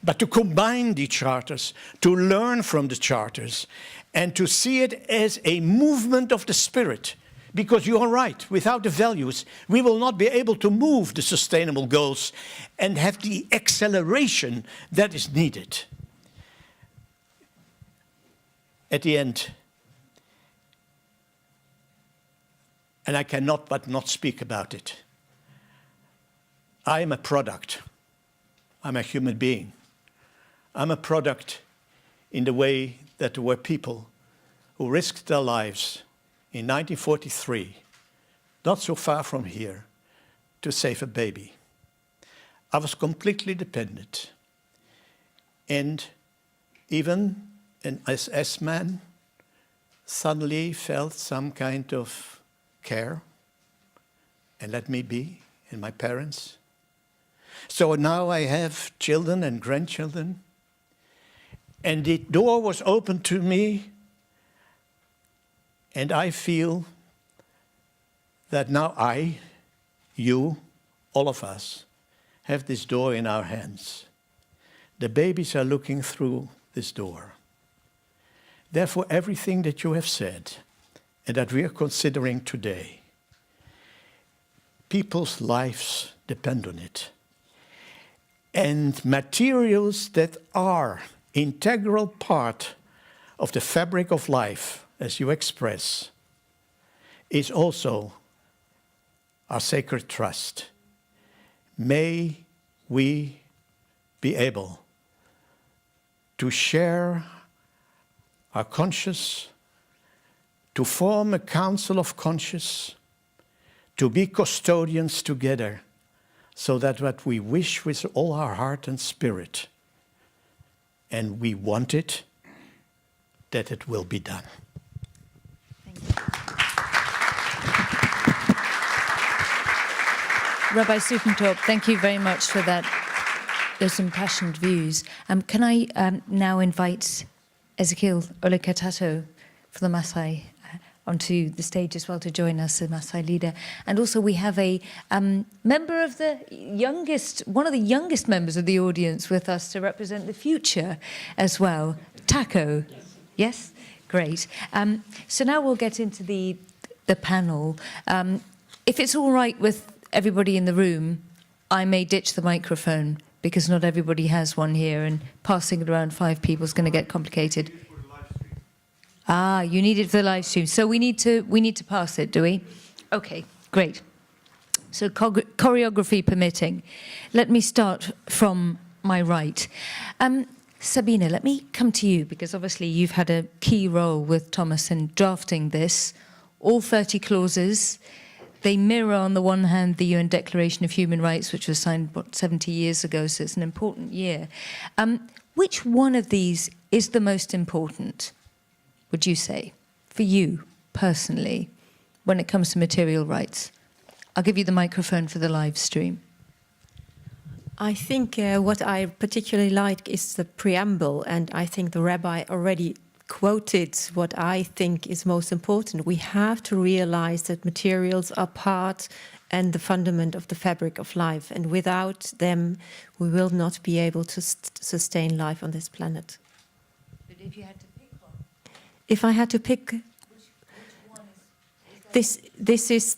but to combine the charters, to learn from the charters, and to see it as a movement of the spirit. Because you are right, without the values, we will not be able to move the sustainable goals and have the acceleration that is needed. At the end, and I cannot but not speak about it, I am a product. I'm a human being. I'm a product in the way that there were people who risked their lives in 1943, not so far from here, to save a baby. I was completely dependent. And even an SS man suddenly felt some kind of care and let me be, and my parents. So now I have children and grandchildren, and the door was opened to me, and I feel that now you, all of us, have this door in our hands. The babies are looking through this door. Therefore, everything that you have said and that we are considering today, people's lives depend on it. And materials that are integral part of the fabric of life, as you express, is also our sacred trust. May we be able to share our conscience, to form a council of conscience, to be custodians together, so that what we wish with all our heart and spirit, and we want it, that it will be done. Thank you. Rabbi Sutentorp, thank you very much for those impassioned views. Can I now invite Ezekiel Olekatato for the Masai onto the stage as well to join us, the Masai leader. And also we have a member of one of the youngest members of the audience with us to represent the future as well, Taco. Yes? Great. So now we'll get into the panel. If it's all right with everybody in the room, I may ditch the microphone because not everybody has one here, and passing it around 5 people is going to get complicated. Ah, you need it for the live stream. So we need to pass it, do we? Okay, great. So choreography permitting. Let me start from my right. Sabine, let me come to you, because obviously you've had a key role with Thomas in drafting this. All 30 clauses. They mirror, on the one hand, the UN Declaration of Human Rights, which was signed, 70 years ago, so it's an important year. Which one of these is the most important, would you say, for you personally, when it comes to material rights? I'll give you the microphone for the live stream. I think what I particularly like is the preamble, and I think the rabbi already quoted what I think is most important. We have to realize that materials are part and the fundament of the fabric of life, and without them we will not be able to sustain life on this planet. But if you had to pick one? If I had to pick, which one is this is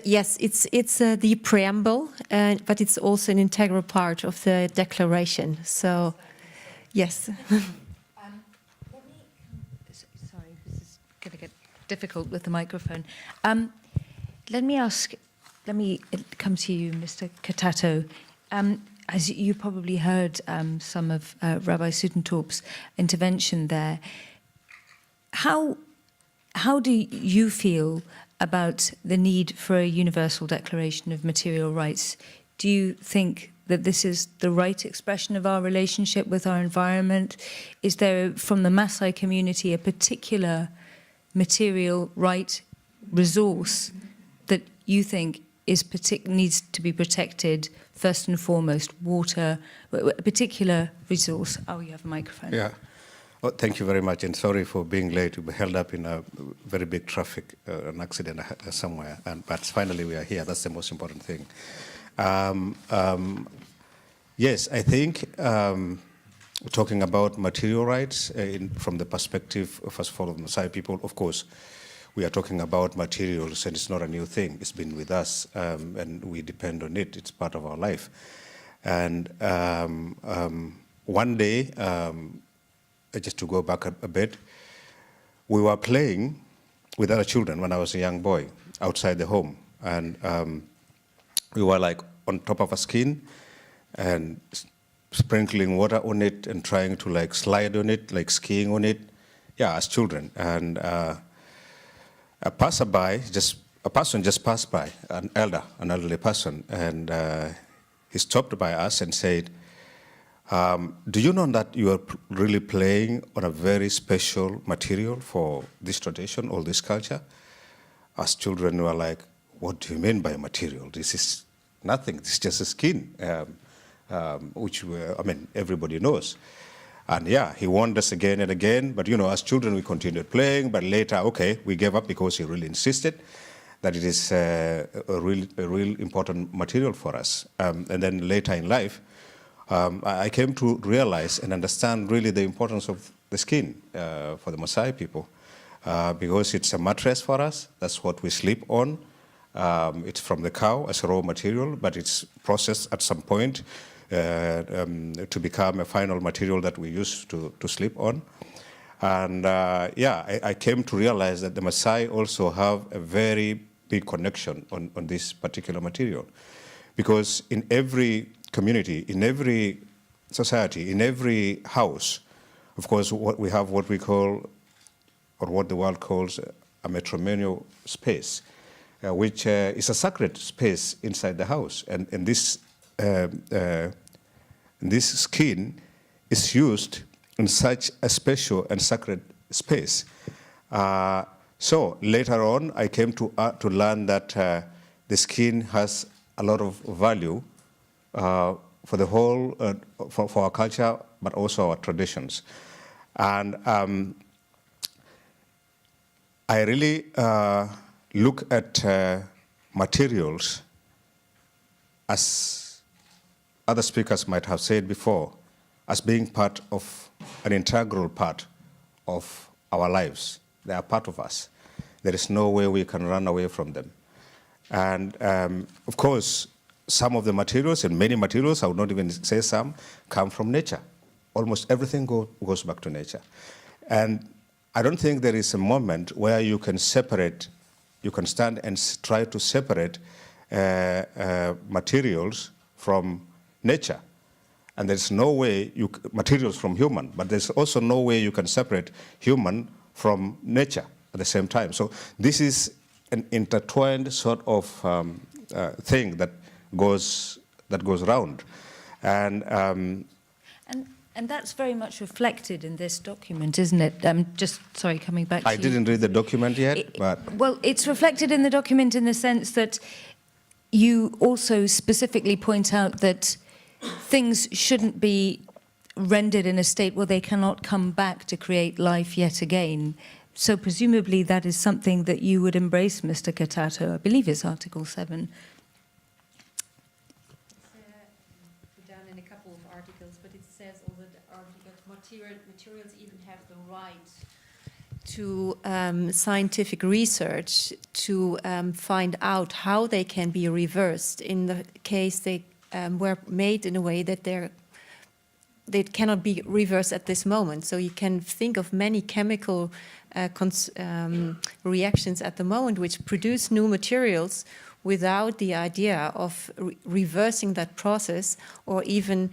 yes, it's the preamble, but it's also an integral part of the declaration. So, yes. Sorry, this is going to get difficult with the microphone. Let me come to you, Mr. Katate. As you probably heard some of Rabbi Sutentorp's intervention there, how do you feel about the need for a universal declaration of material rights? Do you think that this is the right expression of our relationship with our environment? Is there, from the Masai community, a particular material right resource that you think needs to be protected, first and foremost, water, a particular resource? Oh, you have a microphone. Yeah. Oh, thank you very much, and sorry for being late. We were held up in a very big traffic, an accident somewhere, but finally we are here. That's the most important thing. Yes, I think talking about material rights from the perspective, first of all, of Masai people, of course, we are talking about materials, and it's not a new thing. It's been with us, and we depend on it. It's part of our life. And one day, just to go back a bit, we were playing with other children when I was a young boy outside the home, and we were like on top of a skin and sprinkling water on it and trying to like slide on it, like skiing on it, yeah, as children. And a person just passed by, an elderly person, and he stopped by us and said, do you know that you are really playing on a very special material for this tradition or this culture? As children, we were like, what do you mean by material? This is nothing. This is just a skin, which everybody knows. And yeah, he warned us again and again. But as children, we continued playing. But later, okay, we gave up because he really insisted that it is a real important material for us. And then later in life, I came to realize and understand really the importance of the skin for the Masai people, because it's a mattress for us. That's what we sleep on. It's from the cow as a raw material, but it's processed at some point to become a final material that we use to sleep on. And I came to realize that the Masai also have a very big connection on this particular material, because in every community, in every society, in every house, of course, what we call, or what the world calls, a matrimonial space, which is a sacred space inside the house, and this skin is used in such a special and sacred space. So later on, I came to learn that the skin has a lot of value for the whole, for our culture, but also our traditions. And I really look at materials, as other speakers might have said before, as being part of an integral part of our lives. They are part of us. There is no way we can run away from them. And of course, some of the materials, and many materials, I would not even say some, come from nature. Almost everything goes back to nature. And I don't think there is a moment where you can separate, you can stand and try to separate materials from nature. And there's no way, materials from human, but there's also no way you can separate human from nature at the same time. So this is an intertwined sort of thing that goes round. And that's very much reflected in this document, isn't it? Coming back to I didn't read the document yet, but... Well, it's reflected in the document in the sense that you also specifically point out that things shouldn't be rendered in a state where they cannot come back to create life yet again. So presumably that is something that you would embrace, Mr. Katate. I believe it's Article 7. Down in a couple of articles, but it says also that materials even have the right to scientific research to find out how they can be reversed in the case they were made in a way that they cannot be reversed at this moment. So you can think of many chemical reactions at the moment which produce new materials without the idea of reversing that process or even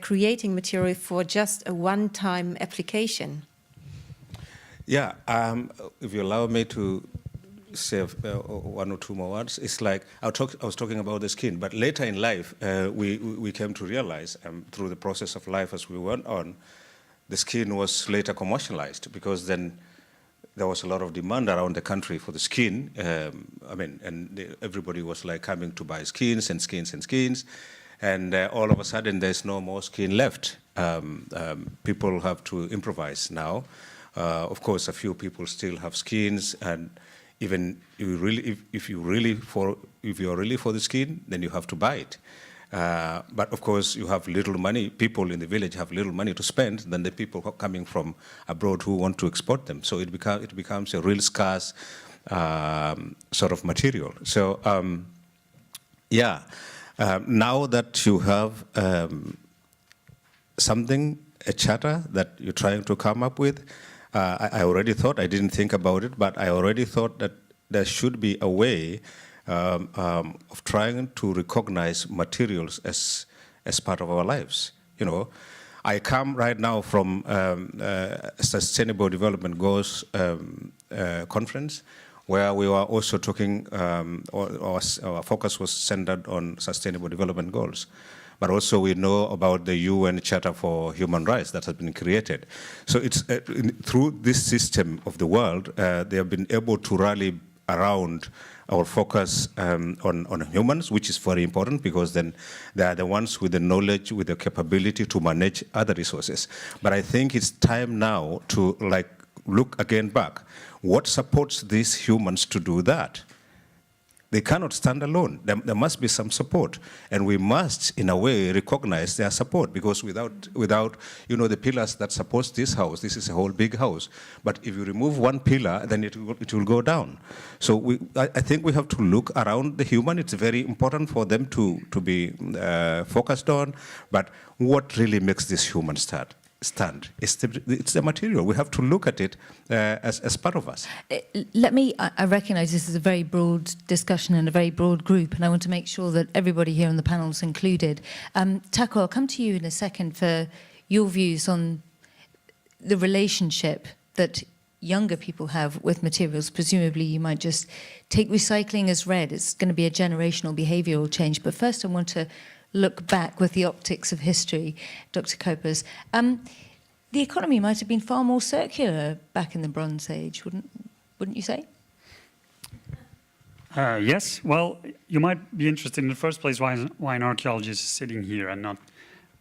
creating material for just a one-time application. Yeah, if you allow me to say one or two more words, it's like I was talking about the skin, but later in life we came to realize through the process of life as we went on, the skin was later commercialized, because then there was a lot of demand around the country for the skin. Everybody was like coming to buy skins and skins and skins, and all of a sudden there's no more skin left. People have to improvise now. Of course, a few people still have skins, and even if you're really for the skin, then you have to buy it. But of course, you have little money. People in the village have little money to spend than the people coming from abroad who want to export them. So it becomes a real scarce sort of material. So now that you have a charter that you're trying to come up with, I already thought, I didn't think about it, but I already thought that there should be a way of trying to recognize materials as part of our lives. You know, I come right now from Sustainable Development Goals conference, where we were also talking, our focus was centered on Sustainable Development Goals. But also we know about the UN Charter for Human Rights that has been created. So it's through this system of the world, they have been able to rally around our focus on humans, which is very important because then they are the ones with the knowledge, with the capability to manage other resources. But I think it's time now to look again back. What supports these humans to do that? They cannot stand alone. There must be some support, and we must, in a way, recognize their support, because without the pillars that support this house, this is a whole big house. But if you remove one pillar, then it will go down. So I think we have to look around the human. It's very important for them to be focused on. But what really makes this human stand? It's the material. We have to look at it as part of us. I recognise this is a very broad discussion and a very broad group, and I want to make sure that everybody here on the panel is included. Taco, I'll come to you in a second for your views on the relationship that younger people have with materials. Presumably you might just take recycling as read. It's going to be a generational behavioural change. But first I want to look back with the optics of history, Dr. Kopers. The economy might have been far more circular back in the Bronze Age, wouldn't you say? Yes. Well, you might be interested in the first place why an archaeologist is sitting here and not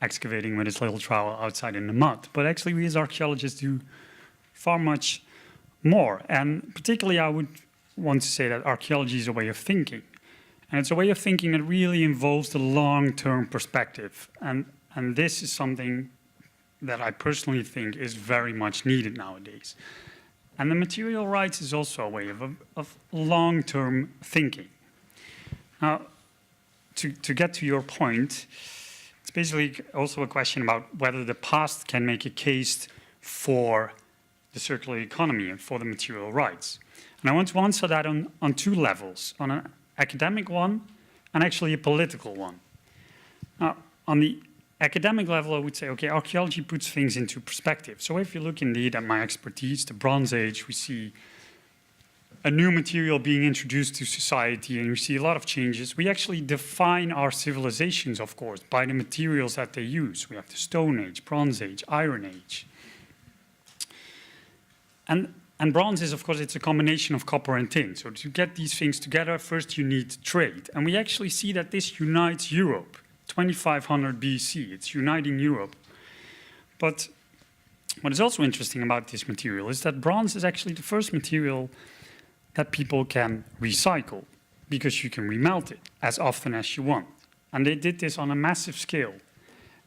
excavating with his little trowel outside in the mud. But actually, we as archaeologists do far much more. And particularly, I would want to say that archaeology is a way of thinking. And it's a way of thinking that really involves the long-term perspective. And this is something that I personally think is very much needed nowadays. And the material rights is also a way of long-term thinking. Now, to get to your point, it's basically also a question about whether the past can make a case for the circular economy and for the material rights. And I want to answer that on two levels, on an academic one and actually a political one. Now, on the academic level, I would say, okay, archaeology puts things into perspective. So if you look indeed at my expertise, the Bronze Age, we see a new material being introduced to society and we see a lot of changes. We actually define our civilizations, of course, by the materials that they use. We have the Stone Age, Bronze Age, Iron Age. And bronze is, of course, it's a combination of copper and tin. So to get these things together, first you need trade. And we actually see that this unites Europe. 2500 BC, it's uniting Europe. But what is also interesting about this material is that bronze is actually the first material that people can recycle, because you can remelt it as often as you want. And they did this on a massive scale.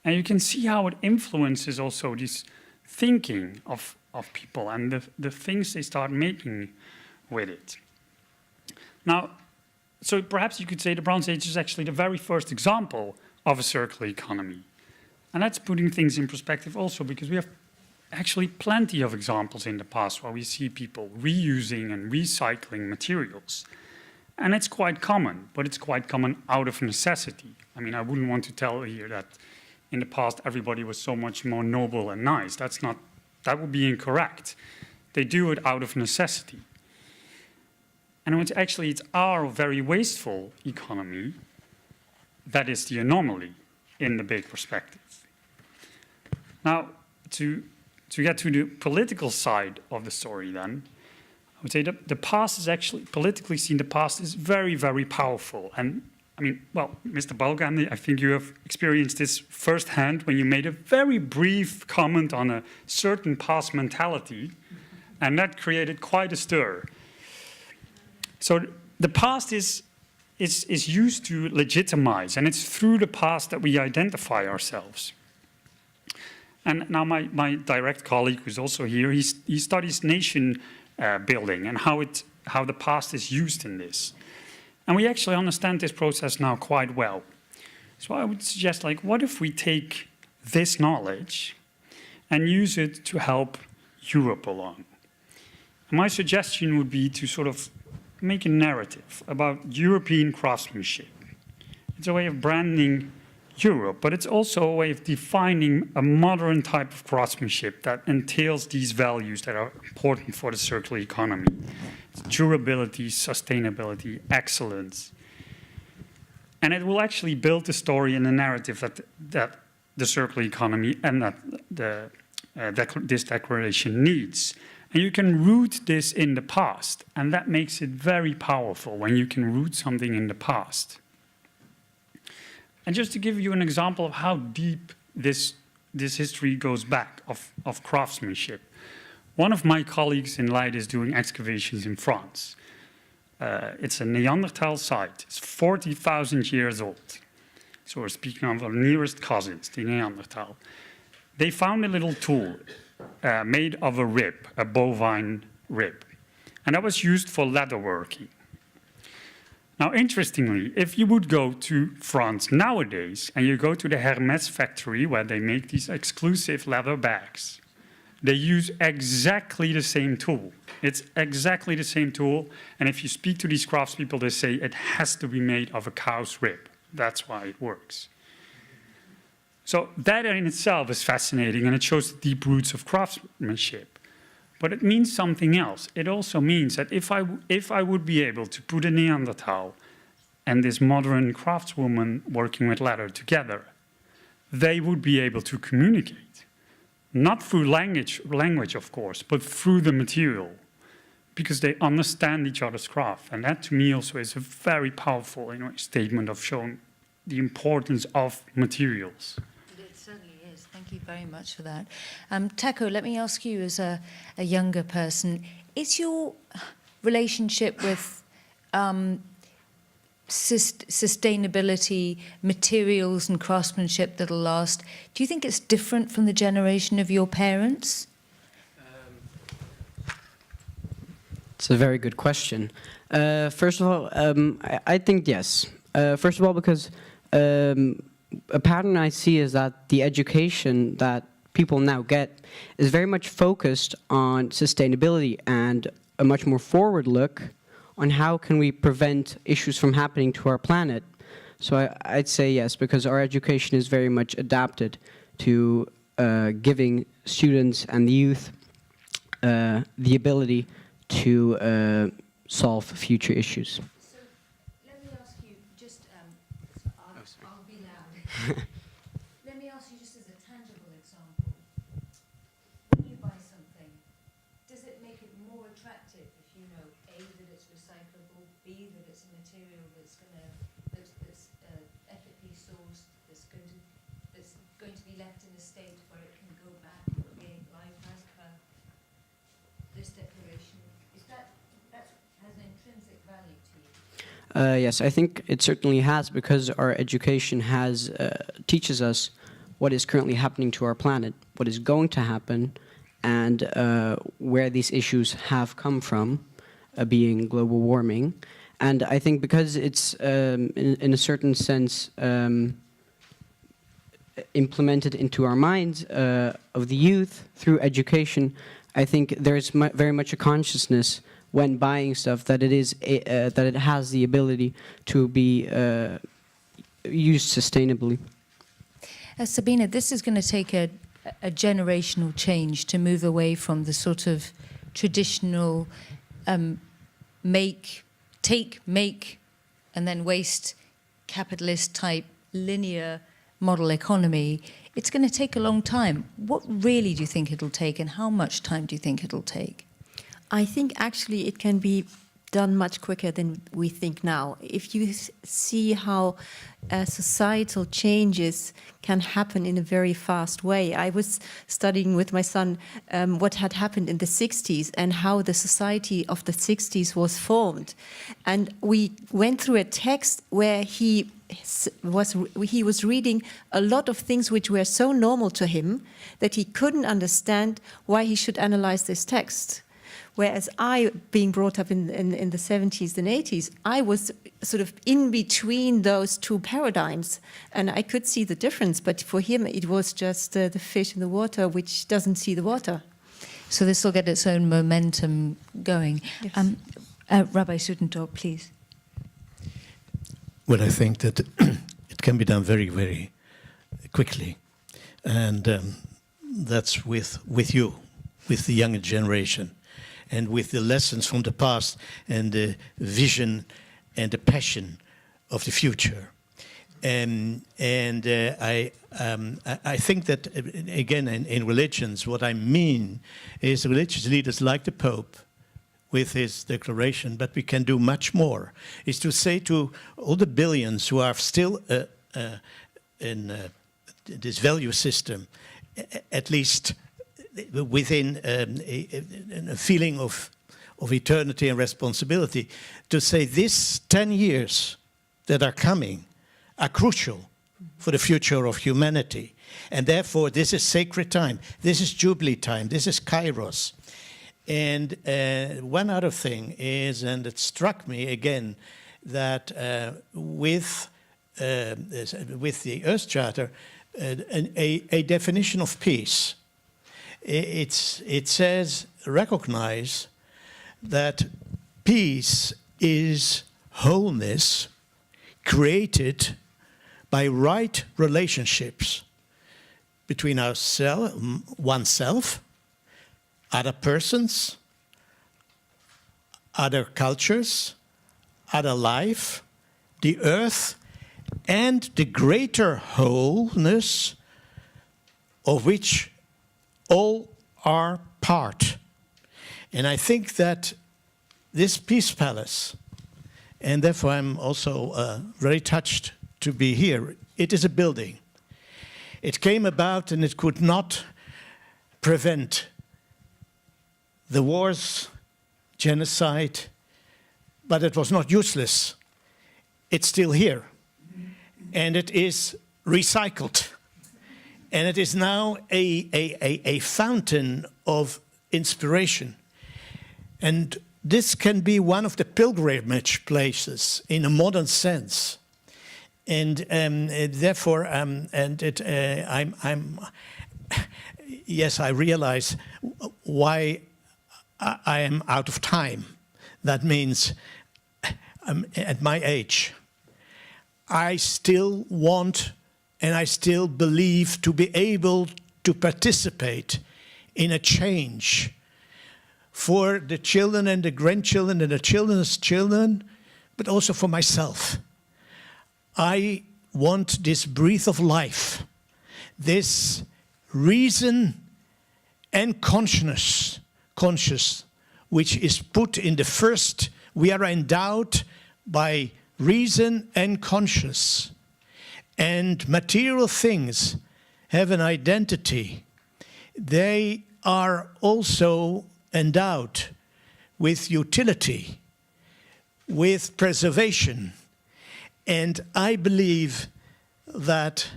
And you can see how it influences also this thinking of people and the things they start making with it. Now, so perhaps you could say the Bronze Age is actually the very first example of a circular economy. And that's putting things in perspective also, because we have actually plenty of examples in the past where we see people reusing and recycling materials. And it's quite common, but it's quite common out of necessity. I mean, I wouldn't want to tell here that in the past everybody was so much more noble and nice. That would be incorrect. They do it out of necessity. And it's our very wasteful economy that is the anomaly in the big perspective. Now, to get to the political side of the story then, I would say that the past is actually, politically seen, the past is very, very powerful. And I mean, well, Mr. Balgan, I think you have experienced this firsthand when you made a very brief comment on a certain past mentality, and that created quite a stir. So the past is used to legitimize, and it's through the past that we identify ourselves. And now my direct colleague, who's also here, he studies nation building and how the past is used in this. And we actually understand this process now quite well. So I would suggest, what if we take this knowledge and use it to help Europe along? And my suggestion would be to sort of make a narrative about European craftsmanship. It's a way of branding Europe, but it's also a way of defining a modern type of craftsmanship that entails these values that are important for the circular economy. Durability, sustainability, excellence. And it will actually build the story and the narrative that the circular economy and that this declaration needs. And you can root this in the past, and that makes it very powerful when you can root something in the past. And just to give you an example of how deep this history goes back of craftsmanship, one of my colleagues in Leiden is doing excavations in France. It's a Neanderthal site. It's 40,000 years old. So we're speaking of our nearest cousins, the Neanderthal. They found a little tool made of a rib, a bovine rib. And that was used for leatherworking. Now, interestingly, if you would go to France nowadays and you go to the Hermès factory where they make these exclusive leather bags, they use exactly the same tool. It's exactly the same tool. And if you speak to these craftspeople, they say it has to be made of a cow's rib. That's why it works. So that in itself is fascinating, and it shows the deep roots of craftsmanship. But it means something else. It also means that if I would be able to put a Neanderthal and this modern craftswoman working with leather together, they would be able to communicate. Not through language, of course, but through the material, because they understand each other's craft. And that, to me, also is a very powerful statement of showing the importance of materials. It certainly is. Thank you very much for that. Taco, let me ask you as a younger person, is your relationship with sustainability, materials and craftsmanship that'll last, do you think it's different from the generation of your parents? It's a very good question. First of all, I think yes. First of all, because a pattern I see is that the education that people now get is very much focused on sustainability and a much more forward look on how can we prevent issues from happening to our planet. So I'd say yes, because our education is very much adapted to giving students and the youth the ability to solve future issues. So let me ask you just, I'll be loud. Let me ask you just as a tangible example. When you buy something, does it make it more attractive if you know A, that it's recyclable, B, that it's a material that's ethically sourced, that's going to be left in a state where it can go back and create life as per this declaration? That has an intrinsic value to you? Yes, I think it certainly has, because our education teaches us what is currently happening to our planet, what is going to happen, and where these issues have come from, being global warming. And I think because it's, in a certain sense, implemented into our minds of the youth through education, I think there's very much a consciousness when buying stuff that it has the ability to be used sustainably. Sabina, this is going to take a generational change to move away from the sort of traditional make, and then waste capitalist type linear model economy. It's going to take a long time. What really do you think it'll take, and how much time do you think it'll take? I think actually it can be done much quicker than we think now. If you see how societal changes can happen in a very fast way. I was studying with my son what had happened in the 60s and how the society of the 60s was formed. And we went through a text where he was reading a lot of things which were so normal to him that he couldn't understand why he should analyze this text. Whereas I, being brought up in the 70s and 80s, I was sort of in between those two paradigms, and I could see the difference. But for him, it was just the fish in the water, which doesn't see the water. So this will get its own momentum going. Yes. Rabbi Sudendorp, please. Well, I think that it can be done very, very quickly, and that's with you, with the younger generation, and with the lessons from the past and the vision and the passion of the future. I think that, again, in religions, what I mean is religious leaders like the Pope with his declaration, but we can do much more, is to say to all the billions who are still in this value system, at least within a feeling of eternity and responsibility, to say this 10 years that are coming are crucial for the future of humanity. And therefore, this is sacred time. This is Jubilee time. This is Kairos. And one other thing is, and it struck me again, that with the Earth Charter, a definition of peace, it says, recognize that peace is wholeness created by right relationships between oneself, other persons, other cultures, other life, the earth, and the greater wholeness of which all are part. And I think that this Peace Palace, and therefore I'm also very touched to be here, it is a building. It came about and it could not prevent the wars, genocide, but it was not useless. It's still here. And it is recycled. And it is now a fountain of inspiration. And this can be one of the pilgrimage places in a modern sense. And therefore, yes, I realize why I am out of time. That means at my age, I still want and I still believe to be able to participate in a change for the children and the grandchildren and the children's children, but also for myself. I want this breath of life, this reason and conscious, which is put in the first. We are endowed by reason and conscience. And material things have an identity. They are also endowed with utility, with preservation. And I believe that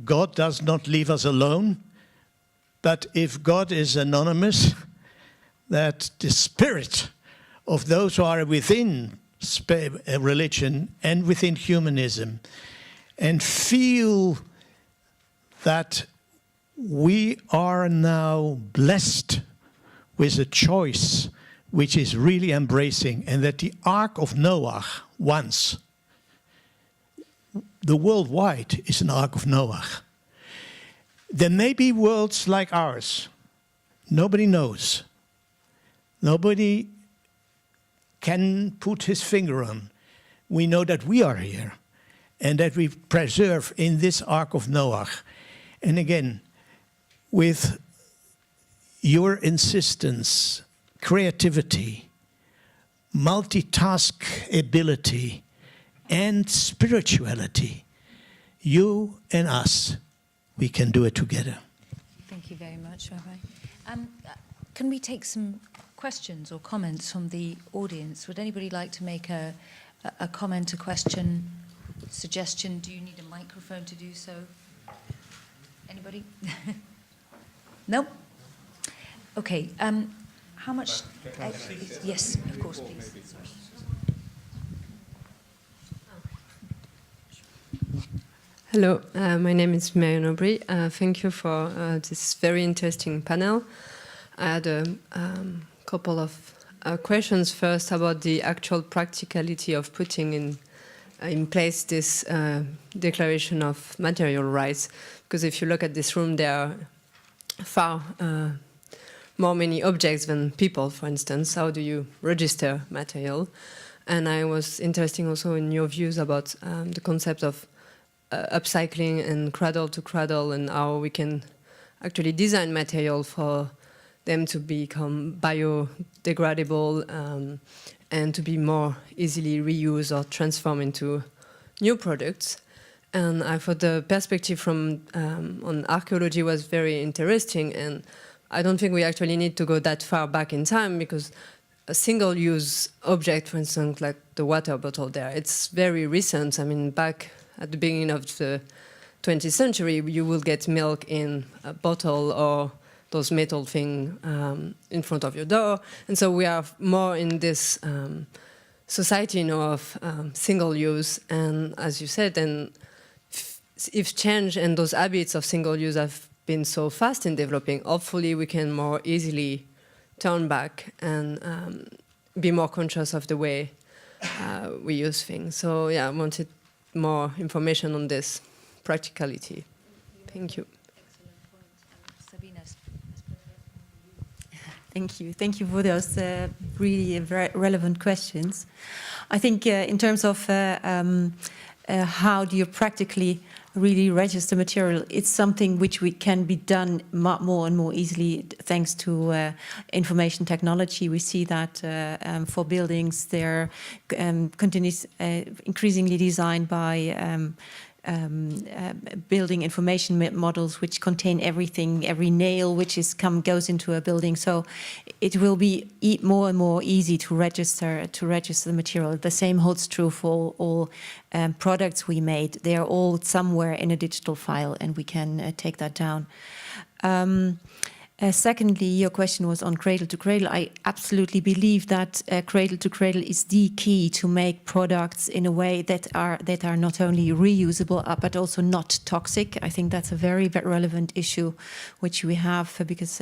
God does not leave us alone, but if God is anonymous, that the spirit of those who are within religion and within humanism and feel that we are now blessed with a choice which is really embracing, and that the Ark of Noah once, the worldwide is an Ark of Noah. There may be worlds like ours. Nobody knows. Nobody can put his finger on. We know that we are here and that we preserve in this Ark of Noah. And again, with your insistence, creativity, multitask ability, and spirituality, you and us, we can do it together. Thank you very much, Rabbi. Can we take some questions or comments from the audience? Would anybody like to make a comment, a question, suggestion? Do you need a microphone to do so? Anybody? No? Okay. How much? Yes, of course, please. Hello, my name is Marion Aubry. Thank you for this very interesting panel. I had a couple of questions first about the actual practicality of putting in place this declaration of material rights. Because if you look at this room, there are far more many objects than people, for instance. How do you register material? And I was interested also in your views about the concept of upcycling and cradle to cradle, and how we can actually design material for them to become biodegradable and to be more easily reused or transformed into new products. And I thought the perspective from on archaeology was very interesting, and I don't think we actually need to go that far back in time, because a single-use object, for instance, like the water bottle there, it's very recent. I mean, back at the beginning of the 20th century, you will get milk in a bottle or those metal thing in front of your door. And so we are more in this society now of single use. And as you said, and if change and those habits of single use have been so fast in developing, hopefully we can more easily turn back and be more conscious of the way we use things. So yeah, I wanted more information on this practicality. Thank you. Thank you. Thank you for those really very relevant questions. I think in terms of how do you practically really register material, it's something which can be done more and more easily thanks to information technology. We see that for buildings, they're continuous, increasingly designed by building information models which contain everything, every nail which goes into a building. So it will be more and more easy to register the material. The same holds true for all products we made. They are all somewhere in a digital file, and we can take that down. Secondly, your question was on cradle to cradle. I absolutely believe that cradle to cradle is the key to make products in a way that are not only reusable but also not toxic. I think that's a very, very relevant issue which we have, because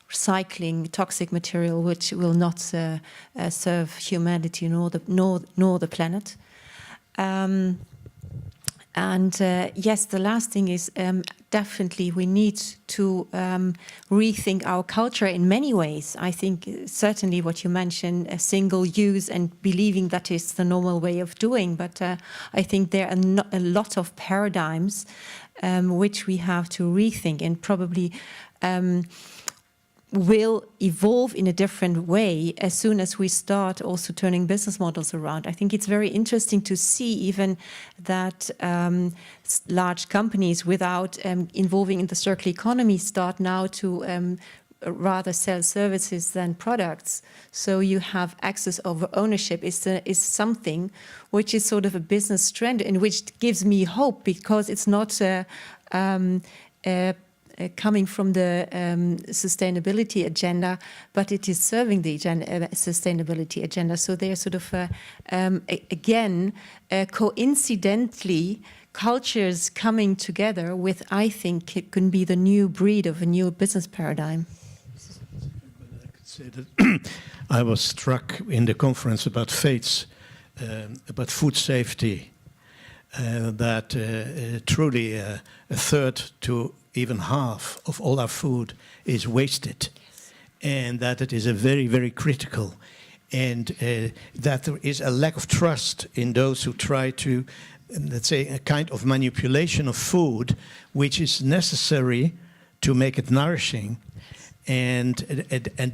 recycling toxic material which will not serve humanity nor the planet. Yes, the last thing is definitely we need to rethink our culture in many ways. I think certainly what you mentioned, a single use and believing that is the normal way of doing, but I think there are a lot of paradigms which we have to rethink, and probably will evolve in a different way as soon as we start also turning business models around. I think it's very interesting to see even that large companies, without involving in the circular economy, start now to rather sell services than products. So you have access over ownership is something which is sort of a business trend, and which gives me hope, because it's not coming from the sustainability agenda, but it is serving the sustainability agenda. So they are sort of, again, coincidentally, cultures coming together with, I think, it can be the new breed of a new business paradigm. I could say that I was struck in the conference about FATES, about food safety, that truly a third to even half of all our food is wasted, and that it is a very, very critical, and that there is a lack of trust in those who try to, let's say, a kind of manipulation of food, which is necessary to make it nourishing, and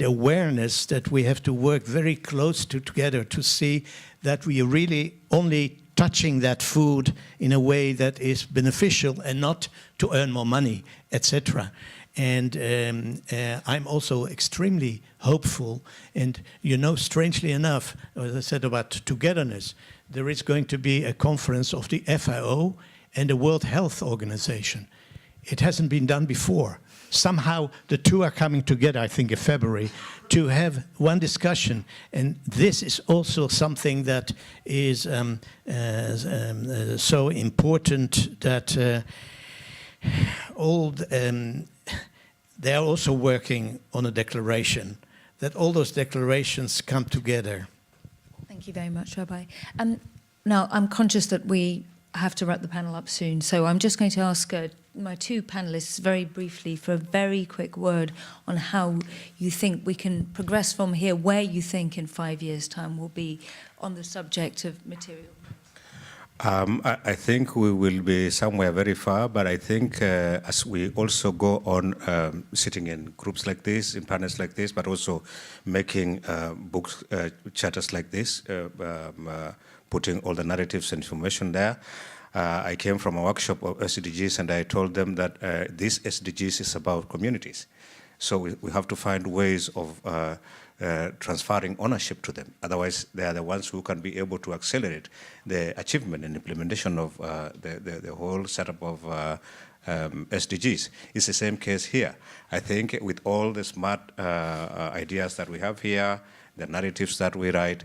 awareness that we have to work very close together to see that we are really only touching that food in a way that is beneficial and not to earn more money, etc. And I'm also extremely hopeful. And strangely enough, as I said about togetherness, there is going to be a conference of the FAO and the World Health Organization. It hasn't been done before. Somehow the two are coming together, I think, in February, to have one discussion. And this is also something that is so important, that they are also working on a declaration, that all those declarations come together. Thank you very much, Rabbi. Now, I'm conscious that we have to wrap the panel up soon, so I'm just going to ask my two panelists very briefly for a very quick word on how you think we can progress from here, where you think in 5 years' time we'll be on the subject of material. I think we will be somewhere very far, but I think as we also go on sitting in groups like this, in panels like this, but also making books, charters like this, putting all the narratives and information there. I came from a workshop of SDGs and I told them that this SDGs is about communities. So we have to find ways of transferring ownership to them. Otherwise, they are the ones who can be able to accelerate the achievement and implementation of the whole setup of SDGs. It's the same case here. I think with all the smart ideas that we have here, the narratives that we write,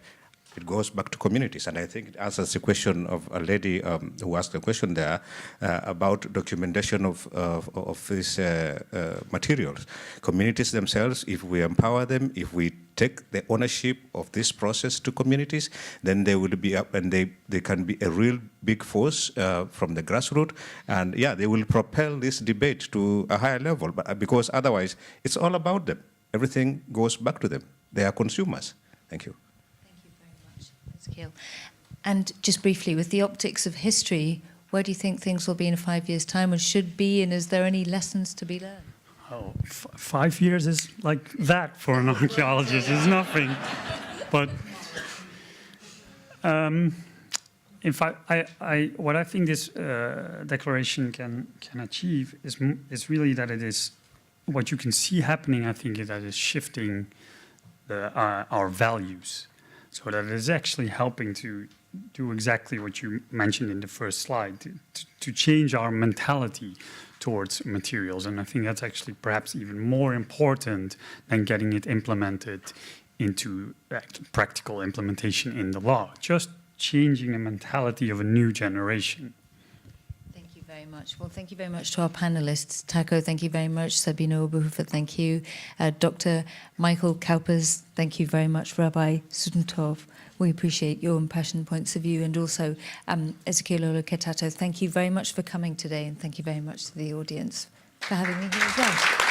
it goes back to communities. And I think it answers the question of a lady who asked a question there about documentation of these materials. Communities themselves, if we empower them, if we take the ownership of this process to communities, then they will be up and they can be a real big force from the grassroots. And yeah, they will propel this debate to a higher level, but because otherwise it's all about them. Everything goes back to them. They are consumers. Thank you. And just briefly, with the optics of history, where do you think things will be in 5 years' time, or should be, and is there any lessons to be learned? Oh, 5 years is like that for an archaeologist. It's nothing. But in fact, what I think this declaration can achieve is really that it is what you can see happening. I think is that it's shifting our values. So that is actually helping to do exactly what you mentioned in the first slide, to change our mentality towards materials. And I think that's actually perhaps even more important than getting it implemented into practical implementation in the law. Just changing the mentality of a new generation. Thank you very much. Well, thank you very much to our panelists. Taco, thank you very much. Sabine Oberhofer, thank you. Dr. Michael Kaupers, thank you very much. Rabbi Sudentov, we appreciate your impassioned points of view. And also, Ezekiel Oloketato, thank you very much for coming today. And thank you very much to the audience for having me here as well.